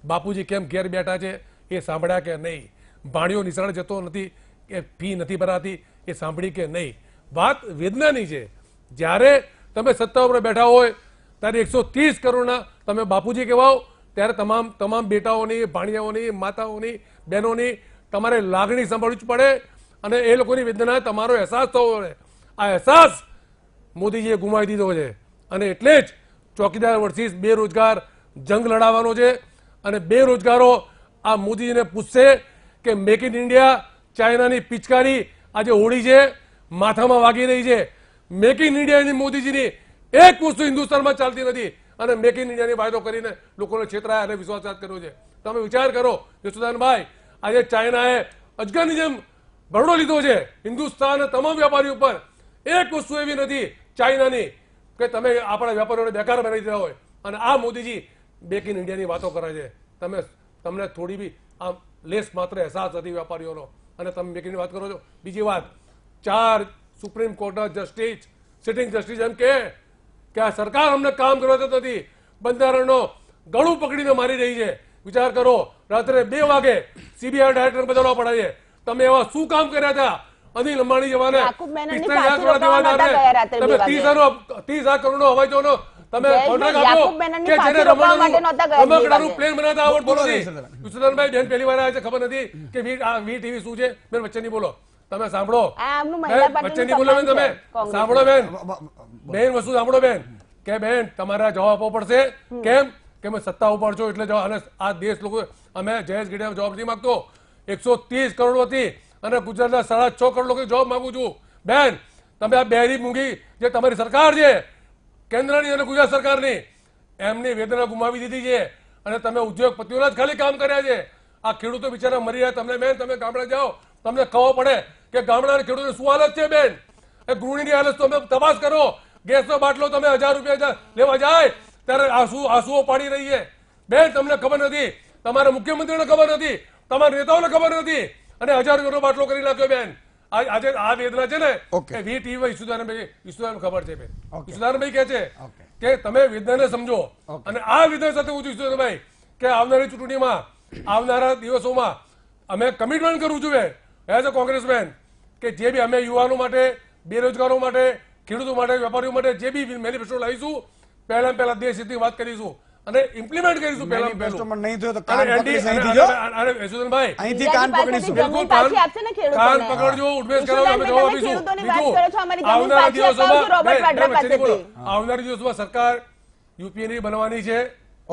બાપુજી કેમ ઘેર બેઠા છે એ સાંભળ્યા કે નહીં? ભાણિયો નિશાળે જતો નથી કે ફી નથી ભરાતી એ સાંભળી કે નહીં? વાત વેદનાની છે. જ્યારે તમે સત્તા ઉપર બેઠા હોય ત્યારે 130 કરોડના તમે બાપુજી કહેવાઓ, ત્યારે તમામ બેટાઓની, ભાણિયાઓની, માતાઓની, બહેનોની તમારે લાગણી સાંભળવી જ પડે અને એ લોકોની વેદના તમારો અહેસાસ થવો પડે. આ અહેસાસ મોદીજીએ ગુમાવી દીધો છે અને એટલે જ ચોકીદાર વર્સિસ બેરોજગાર જંગ લડાવવાનો છે અને બેરોજગારો આ મોદીજીને પૂછશે કે મેક ઇન ઇન્ડિયા, ચાઇનાની પિચકારી આજે હોળી છે માથામાં વાગી રહી છે. મેક ઇન ઇન્ડિયાની મોદીજીની એક વસ્તુ હિન્દુસ્તાનમાં ચાલતી નથી અને મેક ઇન ઇન્ડિયાની વાયદો કરીને લોકોને છેતરાયા અને વિશ્વાસઘાત કર્યો છે. તમે વિચાર કરો યશોદાનભાઈ, આજે ચાઇનાએ અજગરની જેમ ભરડો લીધો છે હિન્દુસ્તાનના તમામ વેપારીઓ ઉપર. એક વસ્તુ એવી નથી ચાઇનાની કે તમે આપણા વેપારીઓને બેકાર બનાવી દીધા હોય અને આ મોદીજી મેક ઇન ઇન્ડિયાની વાતો કરે છે. તમને થોડી બી આમ લેસ માત્ર અહેસાસ નથી વેપારીઓનો અને તમે મેક ઇનની વાત કરો છો. બીજી વાત, 4 સુપ્રીમ કોર્ટના જસ્ટિસ, સિટિંગ જસ્ટિસ એમ કે આ સરકાર અમને કામ કરવા દેતી નથી, બંધારણનો ગળું પકડીને મારી રહી છે. વિચાર કરો, રાત્રે 2 વાગે સીબીઆઈ ડાયરેક્ટર બદલવા પડે છે. તમે એવા શું કામ કર્યા હતા અનિલ અંબાણી જવાને? યાકુબ મેનનની પાછી રોકવા નહોતા ગયા રાત્રે 2 વાગે. 30 કરોડનો હવાઈ જહાજનો તમે જયેશભાઈ, કોન્ટ્રાક્ટ આપ્યો યાકુબ મેનનની કે પાછી જેને રોકવા માટે નહોતા ગયા 2 રમકડાનું વાગે. પ્લેન બનાવતા આવડતું બોલો, નથી. યશોદાબેન. યશોદાબેન બેન પહેલી વાર આવ્યા છે, ખબર નથી કે વી ટીવી શું છે. બેન વચ્ચે નહીં બોલો, તમે સાંભળો. આ આમનું મહિલા બેન, વચ્ચે નહીં બોલો બેન, પાર્ટીનું તમે સન્માન છે, કોંગ્રેસનું. સાંભળો બેન. બેન વસ્તુ સાંભળો બેન કે બેન તમારે આ જવાબ આપવો પડશે. કેમ કે અમે સત્તા ઉપર છો એટલે જવાબ. અને આ દેશ લોકો, અમે જયેશ ગીડિયા જવાબ નથી માંગતો. 130 કરોડ હતી અને ગુજરાતના 6.5 કરોડ લોકો જવાબ માંગુ છું. બેન તમે આ બેરી મૂંગી જે તમારી સરકાર છે કેન્દ્રની અને ગુજરાત સરકારની, એમની વેદના ગુમાવી દીધી છે અને તમે ઉદ્યોગપતિઓના જ ખાલી કામ કર્યા છે. આ ખેડૂતો બિચારા મરી રહ્યા. તમને બેન, તમે ગામડે જાઓ, તમને ખબર પડે કે ગામડાના ખેડૂતોની શું હાલત છે. બેન એ ગૃહિણીની હાલત તમે તપાસ કરો. ગેસનો બાટલો તમે 1000 રૂપિયા લેવા જાય ત્યારે આંસુઓ પાડી રહી છે. બેન તમને ખબર નથી, તમારા મુખ્યમંત્રીને ખબર નથી, તમારા નેતાઓને ખબર નથી અને 1000 રૂપિયાનો બાટલો કરી નાખ્યો. બેન આજે આ વેદના છે ને Okay. એ વી ટીવી ઈશુદાન ખબર છે. બેન Okay. ઈશુદાનભાઈ કહે છે Okay. કે તમે વેદનાને સમજો અને આ વેદના સાથે હું ઈશુદાનભાઈ કે આવનારી ચૂંટણીમાં, આવનારા દિવસોમાં અમે કમિટમેન્ટ કરું છું બેન એઝ અ કોંગ્રેસમેન કે જે બી અમે યુવાનો માટે, બેરોજગારો માટે, ખેડૂતો માટે, વેપારીઓ માટે જે બી મેનિફેસ્ટો લાવીશું, પહેલા દેશ હિતની વાત કરીશું અને ઇમ્પ્લિમેન્ટ કરીશું. પહેલા મેનિફેસ્ટોમાં નહીં થયો તો અને કાન પકડીશ અહીંથી જો. યશોદાનભાઈ અહીંથી કાન પકડીશું. જમીન બિલકુલ પાછી આપશે ને ખેડૂતોને. કાન પકડજો, ઉઠબેસ કરાવો, અમે જવાબ આપીશું. ખેડૂતોની વાત બીજું, કરો છો, અમારી જમીન આવનારા પાછી અપાવજો દિવસોમાં રોબર્ટ વાડ્રા વચ્ચે નહીં બોલો. પાસેથી. આવનારા દિવસોમાં સરકાર યુપીએની બનવાની છે.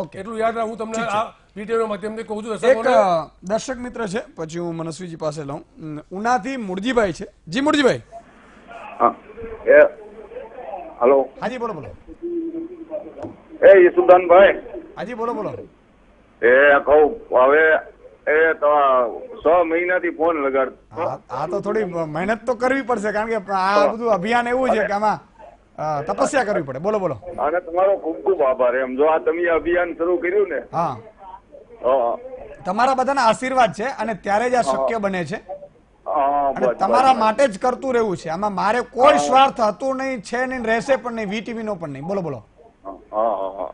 Okay. એટલું યાદ રાખ. હું તમને આ વિડીયોના માધ્યમથી કહું છું એક દર્શકોને. દર્શક મિત્ર છે, પછી હું મનસ્વીજી પાસે લઉં. ઉનાથી મુરજીભાઈ છે. જી મુરજીભાઈ. હા હલો, હાજી બોલો બોલો. યશુદાનભાઈ, હાજી બોલો બોલો. કહું હવે 6 મહિનાથી ફોન લગાડ. આ તો થોડી મહેનત તો કરવી પડશે કારણ કે આ બધું અભિયાન એવું છે કે આમાં તપસ્યા કરવી પડે. બોલો બોલો. અને તમારો ખૂબ ખૂબ આભાર. એમ જો આ તમે અભિયાન શરૂ કર્યું ને, હા, હા, તમારા બધાના આશીર્વાદ છે અને ત્યારે જ આ શક્ય બને છે હા, અને બસ, તમારા બસ. માટે જ કરતું રહેવું છે. આમાં મારે કોઈ સ્વાર્થ હતું નહીં, છે નહીં, રહેશે પણ નહીં, વીટીવી નો પણ નહીં. બોલો બોલો. હા, હા, હા.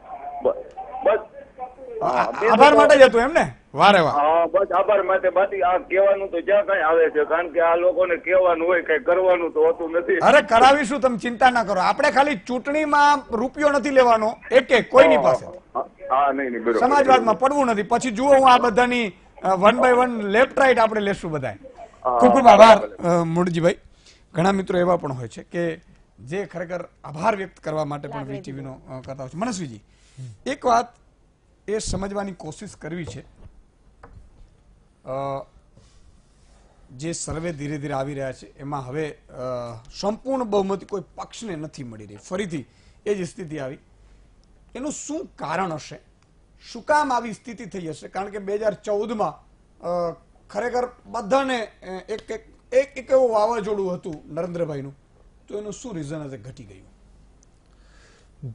બસ આભાર માટે જ હતું એમ ને? વારે વાહ. હા, બસ આભાર માટે. બાકી આ કહેવાનું તો જ્યાં કઈ આવે છે, કારણ કે આ લોકોને કહેવાનું હોય, કઈ કરવાનું તો હોતું નથી. અરે કરાવીશું, તમે ચિંતા ના કરો. આપણે ખાલી ચૂંટણીમાં રૂપિયો નથી લેવાનો એક કોઈની પાસે. હા, નહીં, બરોબર. સમાજવાદમાં પડવું નથી. પછી જુઓ હું આ બધાની 1 by 1 લેફ્ટ રાઈટ આપણે લેશું બધા. ખૂબ ખૂબ આભાર મુરજીભાઈ. ઘણા મિત્રો એવા પણ હોય છે કે જે ખરેખર આભાર વ્યક્ત કરવા માટે પણ વીટીવી નો કરતા હોય છે. મનસ્વીજી, એક વાત એ સમજવાની કોશિશ કરવી છે. જે સર્વે ધીરે ધીરે આવી રહ્યા છે એમાં હવે સંપૂર્ણ બહુમતી કોઈ પક્ષને નથી મળી રહી. ફરીથી એ જ સ્થિતિ આવી. એનું શું કારણ હશે? શું કામ આવી સ્થિતિ થઈ હશે? કારણ કે 2014માં ખરેખર બધાને એક એવું વાવાઝોડું હતું નરેન્દ્રભાઈનું, તો એનું શું રીઝન હશે ઘટી ગયું?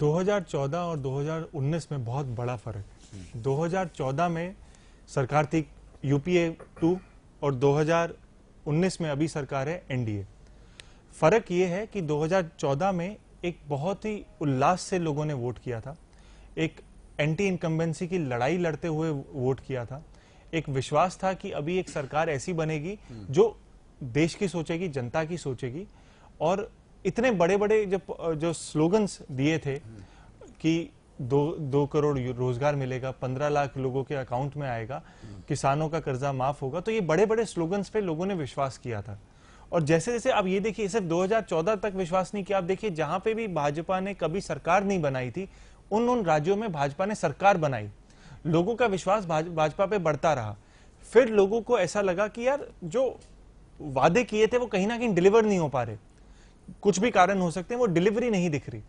2014 और 2019 में बहुत बड़ा फर्क है। 2014 में सरकार थी यूपीए 2 और 2019 में अभी सरकार है एनडीए। फर्क ये है कि 2014 में एक बहुत ही उल्लास से लोगों ने वोट किया था, एक एंटी इनकम्बेंसी की लड़ाई लड़ते हुए वोट किया था, एक विश्वास था कि अभी एक सरकार ऐसी बनेगी जो देश की सोचेगी, जनता की सोचेगी। और इतने बड़े बड़े जो स्लोगन्स दिए थे कि 2 करोड़ रोजगार मिलेगा, 15 लाख लोगों के अकाउंट में आएगा, किसानों का कर्जा माफ होगा, तो ये बड़े बड़े स्लोगन्स पे लोगों ने विश्वास किया था। और जैसे जैसे अब ये देखिए, सिर्फ 2014 तक विश्वास नहीं किया, आप देखिए जहां पे भी भाजपा ने कभी सरकार नहीं बनाई थी उन राज्यों में भाजपा ने सरकार बनाई, लोगों का विश्वास भाजपा पे बढ़ता रहा। फिर लोगों को ऐसा लगा कि यार जो वादे किए थे वो कहीं ना कहीं डिलीवर नहीं हो पा रहे, कुछ भी कारण हो सकते हैं, वो डिलीवरी नहीं दिख रही।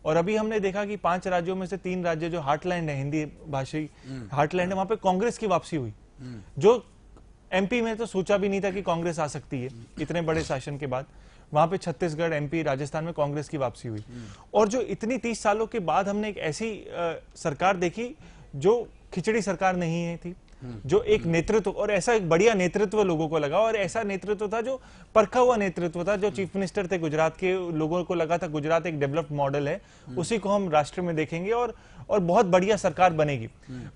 और अभी हमने देखा कि 5 राज्यों में से 3 राज्य जो हार्टलैंड है, हिंदी भाषी हार्टलैंड है, वहां पे कांग्रेस की वापसी हुई, जो एमपी में तो सोचा भी नहीं था कि कांग्रेस आ सकती है इतने बड़े शासन के बाद। वहां पे छत्तीसगढ़, एमपी, राजस्थान में कांग्रेस की वापसी हुई। और जो इतनी 30 सालों के बाद हमने एक ऐसी सरकार देखी जो खिचड़ी सरकार नहीं है थी, जो एक नेतृत्व, और ऐसा एक बढ़िया नेतृत्व लोगों को लगा, और ऐसा नेतृत्व था जो परखा हुआ नेतृत्व था। जो चीफ मिनिस्टर थे गुजरात के, लोगों को लगा था गुजरात एक डेवलप्ड मॉडल है, उसी को हम राष्ट्र में देखेंगे और बहुत बढ़िया सरकार बनेगी।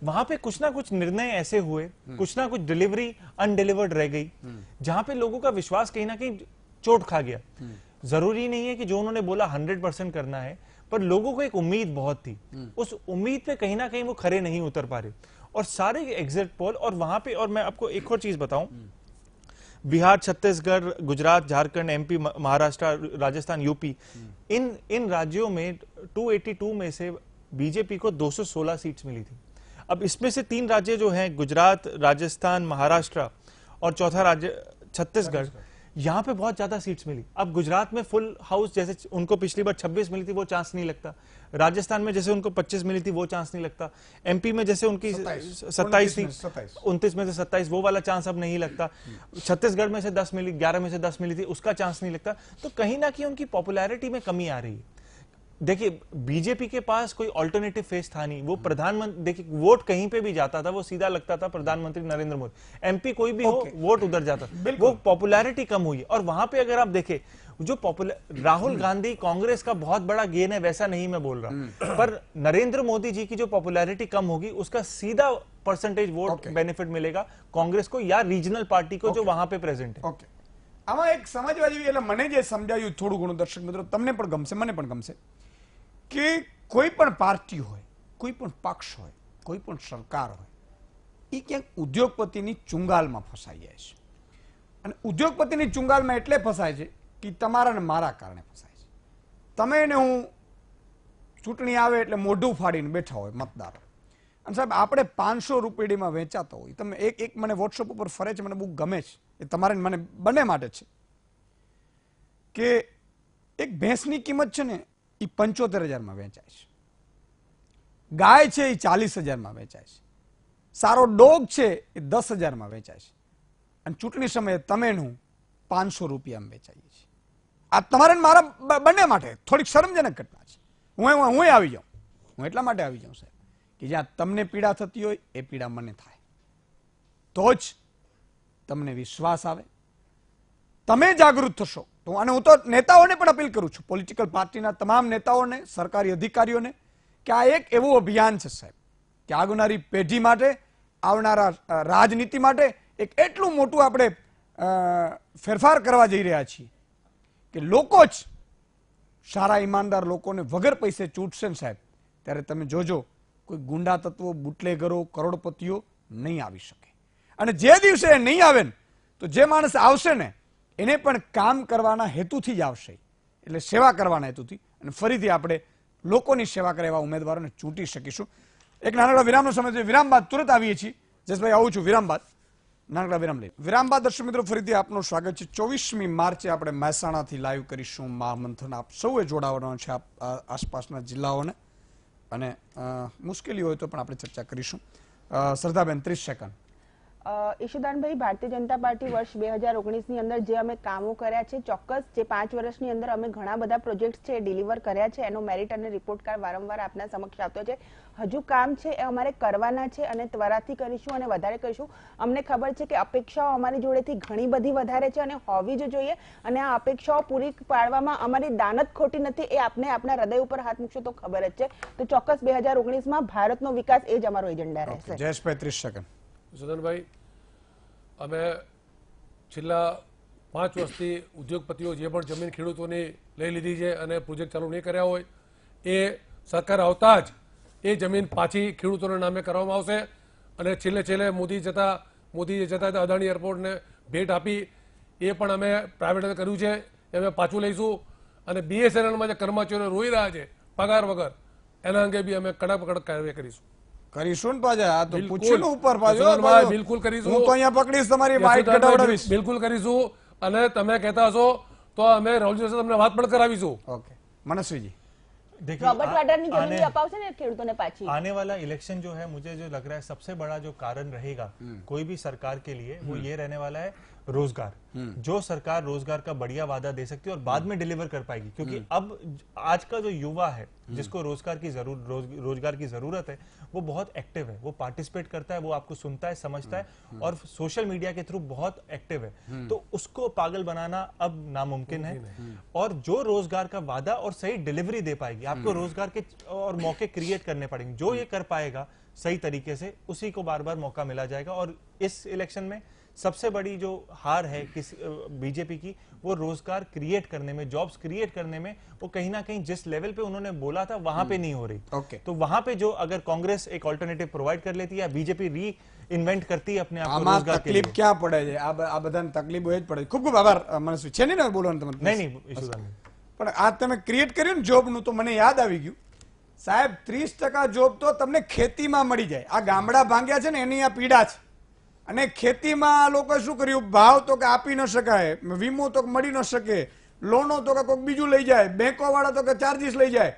वहां पे कुछ ना कुछ निर्णय ऐसे हुए, कुछ ना कुछ डिलीवरी अनडिलीवर्ड रह गई, जहां पे लोगों का विश्वास कहीं ना कहीं चोट खा गया। जरूरी नहीं है कि जो उन्होंने बोला 100% करना है, पर लोगों को एक उम्मीद बहुत थी, उस उम्मीद पे कहीं ना कहीं वो खरे नहीं उतर पा रहे। और सारे एग्जिट पोल, और वहां पे, और मैं आपको एक और चीज बताऊं, बिहार, छत्तीसगढ़, गुजरात, झारखंड, एमपी, महाराष्ट्र, राजस्थान, यूपी, इन राज्यों में 282 में से बीजेपी को 216 सीट्स मिली थी। अब इसमें से 3 राज्य जो हैं, गुजरात, राजस्थान, महाराष्ट्र, और चौथा राज्य छत्तीसगढ़, यहां पे बहुत ज्यादा सीट्स मिली। अब गुजरात में फुल हाउस, जैसे उनको पिछली बार 26 मिली थी, वो चांस नहीं लगता। राजस्थान में जैसे उनको 25 मिली थी, वो चांस नहीं लगता। एमपी में जैसे उनकी 27 थी, 29 में से 27, वो वाला चांस अब नहीं लगता। छत्तीसगढ़ में से 10 मिली, 11 में से 10 मिली थी, उसका चांस नहीं लगता। तो कहीं ना कहीं उनकी पॉपुलैरिटी में कमी आ रही है। देखिए, बीजेपी के पास कोई ऑल्टरनेटिव फेस था नहीं। वो प्रधानमंत्री, देखिए वोट कहीं पे भी जाता था वो सीधा लगता था प्रधानमंत्री नरेंद्र मोदी। एमपी कोई भी हो, वोट उधर जाता, वो पॉपुलैरिटी कम हुई। और वहां पे अगर आप देखें, जो राहुल गांधी कांग्रेस का बहुत बड़ा गेन है, वैसा नहीं मैं बोल रहा, पर नरेंद्र मोदी जी की जो पॉपुलैरिटी कम होगी, उसका सीधा परसेंटेज वोट बेनिफिट मिलेगा कांग्रेस को या रीजनल पार्टी को जो वहां पे प्रेजेंट है। આમાં એક સમજવા જેવી, એટલે મને જે સમજાયું થોડું ઘણું દર્શક મિત્રો તમને પણ ગમશે, મને પણ ગમશે, કે કોઈ પણ પાર્ટી હોય, કોઈ પણ પક્ષ હોય, કોઈ પણ સરકાર હોય, એ ક્યાંક ઉદ્યોગપતિની ચુંગાલમાં ફસાઈ જાય છે. અને ઉદ્યોગપતિની ચુંગાલમાં એટલે ફસાય છે કે તમારા ને મારા કારણે ફસાય છે. તમે ને હું ચૂંટણી આવે એટલે મોઢું ફાડીને બેઠા હોય મતદારો, અને સાહેબ આપણે 500 રૂપિયામાં વેચાતો હોય. તમે એક મને વોટ્સઅપ ઉપર ફરે છે, મને બહુ ગમે છે, એ તમારે મને બંને માટે છે, કે એક ભેંસની કિંમત છે ને એ 75,000 વેચાય છે, ગાય છે એ 40,000 વેચાય છે, સારો ડોગ છે એ 10,000 વેચાય છે, અને ચૂંટણી સમયે તમે હું 500 રૂપિયામાં વેચાઈએ છીએ. આ તમારે મારા બંને માટે થોડીક શરમજનક ઘટના છે. હું આવી જાઉં, હું એટલા માટે આવી જાઉં સાહેબ, કે જ્યાં તમને પીડા થતી હોય એ પીડા મને થાય, તો જ તમને વિશ્વાસ આવે, તમે જાગૃત થશો. અને હું તો નેતાઓને પણ અપીલ કરું છું, પોલિટિકલ પાર્ટીના તમામ નેતાઓને, સરકારી અધિકારીઓને, કે આ એક એવું અભિયાન છે સાહેબ, કે આવનારી પેઢી માટે, આવનારા રાજનીતિ માટે એક એટલું મોટું આપણે ફેરફાર કરવા જઈ રહ્યા છીએ કે લોકો જ સારા ઈમાનદાર લોકોને વગર પૈસે ચૂંટશે ને સાહેબ, ત્યારે તમે જોજો કોઈ ગુંડા તત્વો, બુટલેગરો, કરોડપતિઓ નહીં આવી શકે. અને જે દિવસે એ નહીં આવે ને, તો જે માણસ આવશે ને એને પણ કામ કરવાના હેતુથી જ આવશે, એટલે સેવા કરવાના હેતુથી, અને ફરીથી આપણે લોકોની સેવા કરે એવા ઉમેદવારોને ચૂંટી શકીશું. એક નાનકડા વિરામનો સમય છે, વિરામ બાદ તુરંત આવીએ છીએ. જસભાઈ આવું છું વિરામ બાદ, નાનકડા વિરામ લઈ. વિરામ બાદ દર્શક મિત્રો ફરીથી આપનું સ્વાગત છે. 24મી માર્ચે આપણે મહેસાણાથી લાઈવ કરીશું મહામંથન. આપ સૌએ જોડાવાનો છે આસપાસના જિલ્લાઓને, અને મુશ્કેલી હોય તો પણ આપણે ચર્ચા કરીશું. શ્રદ્ધાબેન 30 સેકન્ડ. ઈશુદાનભાઈ, ભારતીય જનતા પાર્ટી વર્ષ 2019ની અંદર જે અમે કામો કર્યા છે, ચોક્કસ જે 5 વર્ષની અંદર અમે ઘણા બધા પ્રોજેક્ટ છે ડિલિવર કર્યા છે, એનો મેરિટ અને રિપોર્ટ કાર્ડ વારંવાર આપના સમક્ષ આવતો છે. હજુ કામ છે એ અમારે કરવાના છે, અને ત્વરાથી કરીશું અને વધારે કરીશું. અમને ખબર છે કે અપેક્ષાઓ અમારી જોડેથી ઘણી બધી વધારે છે અને હોવી જ જોઈએ, અને આ અપેક્ષાઓ પૂરી પાડવામાં અમારી દાનત ખોટી નથી, એ આપને આપના હૃદય ઉપર હાથ મૂકશો તો ખબર જ છે. તો ચોક્કસ 2019માં ભારતનો વિકાસ એ જ અમારો એજન્ડા રહેશે. જયેશભાઈ 30 સેકન્ડ. સુધનભાઈ, અમે છેલ્લા 5 વર્ષથી ઉદ્યોગપતિઓ જે પણ જમીન ખેડૂતોની લઈ લીધી છે અને પ્રોજેક્ટ ચાલુ નહીં કર્યા હોય, એ સરકાર આવતા જ એ જમીન પાછી ખેડૂતોના નામે કરવામાં આવશે. અને છેલ્લે મોદી જતા અદાણી એરપોર્ટને ભેટ આપી, એ પણ અમે પ્રાઇવેટ કર્યું છે, એ અમે પાછું લઈશું. અને BSNLમાં જે કર્મચારીઓ રોઈ રહ્યા છે પગાર વગર, એના અંગે બી અમે કડક કાર્યવાહી કરીશું. કરીશું ને પાછા આ તો બિલકુલ. પૂછ્યું ને ઉપર પાછું યશોદાનભાઈ, બિલકુલ કરીશું. હું તો અહીંયા પકડીશ તમારી વાઇટ યશોદાનભાઈ, કઢાવડાવીશ. બિલકુલ કરીશું. અને તમે કહેતા હશો તો અમે રાહુલજી સાથે તમને વાત પણ કરાવીશું. ઓકે मनस्वी देखिए रॉबर्ट वाड्राની જમીન અપાવશે ને ખેડૂતોને પાછી. आने वाला इलेक्शन जो है मुझे जो लग रहा है सबसे बड़ा जो कारण रहेगा कोई भी सरकार के लिए वो ये रहने वाला है रोजगार. जो सरकार रोजगार का बढ़िया वादा दे सकती है और बाद में डिलीवर कर पाएगी, क्योंकि अब आज का जो युवा है जिसको रोजगार की जरूरत है वो बहुत एक्टिव है, वो पार्टिसिपेट करता है, वो आपको सुनता है, समझता है और सोशल मीडिया के थ्रू बहुत एक्टिव है. तो उसको पागल बनाना अब नामुमकिन है. और जो रोजगार का वादा और सही डिलीवरी दे पाएगी, आपको रोजगार के और मौके क्रिएट करने पड़ेंगे. जो ये कर पाएगा सही तरीके से उसी को बार बार मौका मिला जाएगा. और इस इलेक्शन में सबसे बड़ी जो हार है किस बीजेपी की, वो रोजगार क्रिएट करने में, जॉब्स क्रिएट करने में, वो कहीं ना कहीं जिस लेवल पे उन्होंने बोला था वहां पे नहीं हो रही. ओके. तो वहां पे जो अगर कांग्रेस एक ऑल्टरनेटिव प्रोवाइड कर लेती है या बीजेपी री इन्वेंट करती है अपने आप को આમાં रोजगार के लिए. તકલીફ ક્યાં પડે છે? આ બધાને તકલીફ હોય જ પડે. ખૂબ ખૂબ આભાર मनस्वी. છે નહીં ને બોલવાનું તમારે? नहीं नहीं ईशुदान नहीं. પણ આ તમે ક્રિએટ કર્યું ને જોબનું, તો મને યાદ આવી ગયું સાહેબ, 30% જોબ તો તમને ખેતીમાં મળી જાય. આ ગામડા ભાંગ્યા છે ને એની આ પીડા છે. અને ખેતીમાં આ લોકો શું કર્યું, ભાવ તો કે આપી ન શકાય, વીમો તો મળી ન શકે, લોનો તો કે કોઈક બીજું લઈ જાય, બેંકો વાળા તો કે ચાર્જીસ લઈ જાય.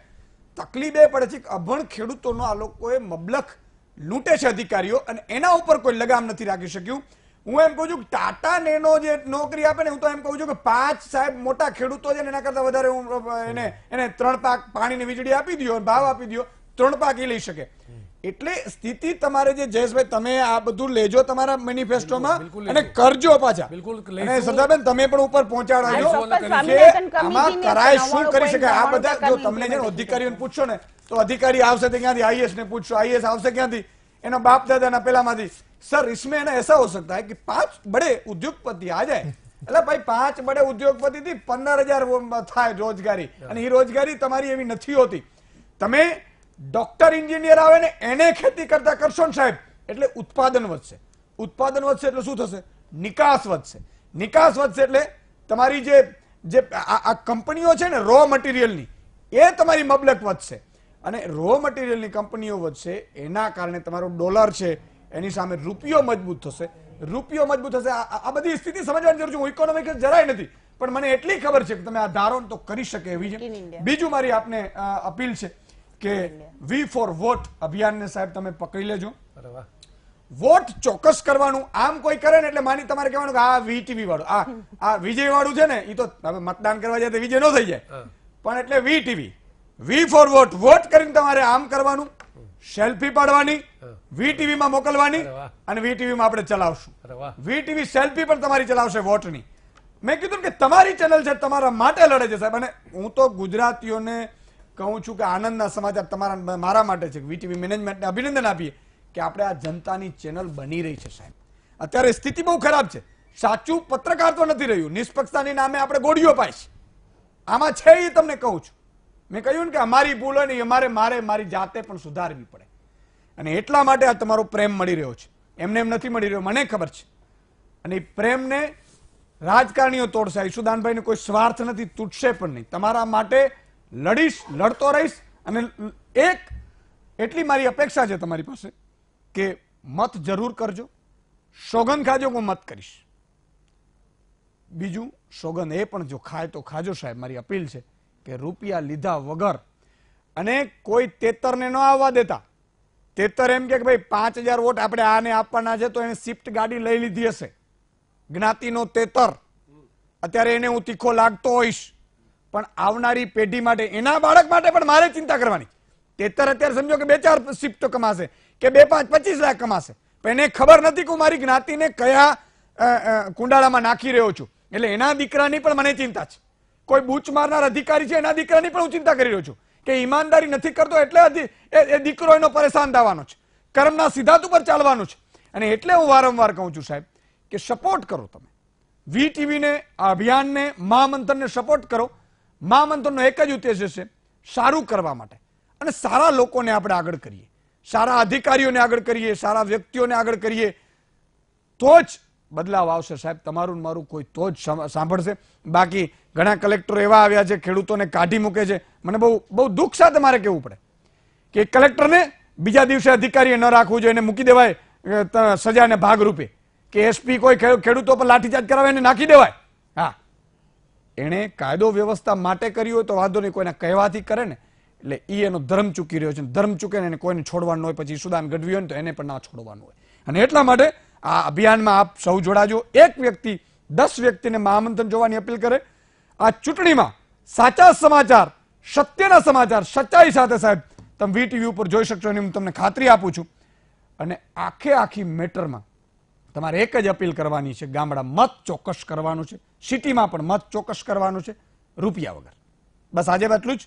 તકલીફ એ પડે છે કે અભણ ખેડૂતોનો આ લોકોએ મબલખ લૂંટે છે અધિકારીઓ, અને એના ઉપર કોઈ લગામ નથી રાખી શક્યું. હું એમ કહું છું કે ટાટા નેનો જે નોકરી આપે ને, હું તો એમ કહું છું કે 5 સાહેબ મોટા ખેડૂતો છે ને એના કરતા વધારે હું એને 3 પાક પાણીની વીજળી આપી દો, ભાવ આપી દો, 3 પાક એ લઈ શકે. એટલે સ્થિતિ તમારે જે જયેશભાઈ, તમે આ બધું લેજો તમારા મેનિફેસ્ટોમાં અને કરજો પાછા. બિલકુલ અને સરદારબેન તમે પણ ઉપર પહોંચાડો આમાં કરાય શું કરી શકાય. આ બધા જો તમને છે ને અધિકારીઓને પૂછશો ને તો અધિकारी આવશે તો ક્યાંથી, आईएएस ने पूछो, आईएएस આવશે ક્યાંથી, એના બાપ દાદાના પેલામાંથી. सर इसमें ना ऐसा हो सकता है कि 5 बड़े उद्योगपति आ जाए, એટલે ભાઈ 5 बड़े उद्योगपति થી 15,000 થાય રોજગારી, અને એ રોજગારી તમારી એવી નથી હોતી. તમે ડોક્ટર એન્જિનિયર આવે ને એને ખેતી કરતા કરશો ને સાહેબ, એટલે ઉત્પાદન વધશે. ઉત્પાદન વધશે એટલે શું થશે? નિકાસ વધશે. નિકાસ વધશે એટલે તમારી જે આ કંપનીઓ છે ને રો મટીરિયલની, એ તમારી મબલક વધશે. અને રો મટીરિયલની કંપનીઓ વધશે, એના કારણે તમારો ડોલર છે એની સામે રૂપિયો મજબૂત થશે. રૂપિયો મજબૂત થશે. આ બધી સ્થિતિ સમજવાની જરૂર છે. હું ઇકોનોમિક્સ જરાય નથી, પણ મને એટલી ખબર છે કે તમે આ ધારો તો કરી શકે એવી છે. બીજું મારી આપને અપીલ છે કે વી ફોર વોટ અભિયાનને સાહેબ તમે પકડી લેજો. વોટ ચોક્કસ કરવાનું. આમ કોઈ કરે ને એટલે માની તમારે કહેવાનું કે આ વીટીવી વાળું, આ વિજય વાળું છે ને, એ તો હવે મતદાન કરવા જાય તો વિજય ન થઈ જાય, પણ એટલે વીટીવી, વી ફોર વોટ, વોટ કરીને તમારે આમ કરવાનું, સેલ્ફી પાડવાની, વીટીવી માં મોકલવાની, અને વીટીવી માં આપણે ચલાવશું. વીટીવી સેલ્ફી પણ તમારી ચલાવશે વોટની. મેં કીધું કે તમારી ચેનલ છે, તમારા માટે લડે છે સાહેબ. અને હું તો ગુજરાતીઓને કહું છું કે આનંદના સમાચાર તમારા મારા માટે છે. વીટીવી મેનેજમેન્ટને અભિનંદન આપીએ કે આપણે આ જનતાની ચેનલ બની રહી છે સાહેબ. અત્યારે સ્થિતિ બહુ ખરાબ છે. સાચું પત્રકાર તો નથી રહ્યું, નિષ્પક્ષતાની નામે આપણે ગોળીઓ પાય છે. આમાં છે એ તમને કહું છું. મેં કહ્યું ને કે અમારી ભૂલ હોય ને અમારે મારી જાતે પણ સુધારવી પડે, અને એટલા માટે આ તમારો પ્રેમ મળી રહ્યો છે. એમને એમ નથી મળી રહ્યો, મને ખબર છે. અને એ પ્રેમને રાજકારણીઓ તોડશે. ઈશુદાનભાઈને કોઈ સ્વાર્થ નથી, તૂટશે પણ નહીં. તમારા માટે લડીશ, લડતો રહીશ. અને એક એટલી મારી અપેક્ષા છે તમારી પાસે કે મત જરૂર કરજો. સોગંદ ખાજો, હું મત કરીશ. બીજું સોગંદ એ પણ જો ખાય તો ખાજો સાહેબ. મારી અપીલ છે કે રૂપિયા લીધા વગર, અને કોઈ તેતરને ન આવવા દેતા. તેતર એમ કે ભાઈ 5,000 વોટ આપણે આને આપવાના છે, તો એને શિફ્ટ ગાડી લઈ લીધી હશે, જ્ઞાતિનો તેતર. અત્યારે એને હું તીખો લાગતો હોઈશ, પણ આવનારી પેઢી માટે, એના બાળક માટે પણ મારે ચિંતા કરવાની. તેતર અત્યારે સમજો કે 2-4 શિફ્ટ કમાશે કે 2-5 25 લાખ કમાશે, પણ એને ખબર નથી કે હું મારી જ્ઞાતિને કયા કુંડાળામાં નાખી રહ્યો છું. એટલે એના દીકરાની પણ મને ચિંતા છે. કોઈ બૂચ મારનાર અધિકારી છે, એના દીકરાની પણ હું ચિંતા કરી રહ્યો છું કે ઈમાનદારી નથી કરતો, એટલે એ દીકરો એનો પરેશાન થવાનો છે, કર્મના સિદ્ધાંત ઉપર ચાલવાનું છે. અને એટલે હું વારંવાર કહું છું સાહેબ કે સપોર્ટ કરો તમે વીટીવીને, આ અભિયાનને, મહામંથનને સપોર્ટ કરો. મહામંથનનો એક જ ઉદ્દેશ્ય છે સારું કરવા માટે, અને સારા લોકોને આપણે આગળ કરીએ, સારા અધિકારીઓને આગળ કરીએ, સારા વ્યક્તિઓને આગળ કરીએ, તો જ બદલાવ આવશે સાહેબ. તમારું મારું કોઈ તો જ સાંભળશે. બાકી ઘણા કલેક્ટરો એવા આવ્યા છે ખેડૂતોને કાઢી મૂકે છે. મને બહુ દુઃખ સાથે મારે કહેવું પડે કે કલેક્ટરને બીજા દિવસે અધિકારીએ ન રાખવું જોઈએ, એને મૂકી દેવાય સજાને ભાગરૂપે, કે એસપી કોઈ ખેડૂતો પર લાઠીચાર્જ કરાવે એને નાખી દેવાય. હા, એણે કાયદો વ્યવસ્થા માટે કર્યું હોય તો વાંધો નહીં, કોઈના કહેવાથી કરે ને એટલે એનો ધર્મ ચૂકી રહ્યો છે. ધર્મ ચૂકે ને એને કોઈને છોડવાનું હોય, પછી ઈશુદાન ગઢવી હોય ને તો એને પણ ના છોડવાનું હોય. અને એટલા માટે આ અભિયાનમાં આપ સૌ જોડાજો. એક વ્યક્તિ 10 વ્યક્તિને મહામંથન જોવાની અપીલ કરે. આ ચૂંટણીમાં સાચા સમાચાર, સત્યના સમાચાર, સચ્ચાઈ સાથે સાહેબ તમે વીટીવી ઉપર જોઈ શકશો એની હું તમને ખાતરી આપું છું. અને આખી મેટરમાં તમારે એક જ અપીલ કરવાની છે, ગામડા મત ચોક્કસ કરવાનું છે, સિટીમાં પણ મત ચોક્કસ કરવાનું છે, રૂપિયા વગર. બસ આજે એટલું જ.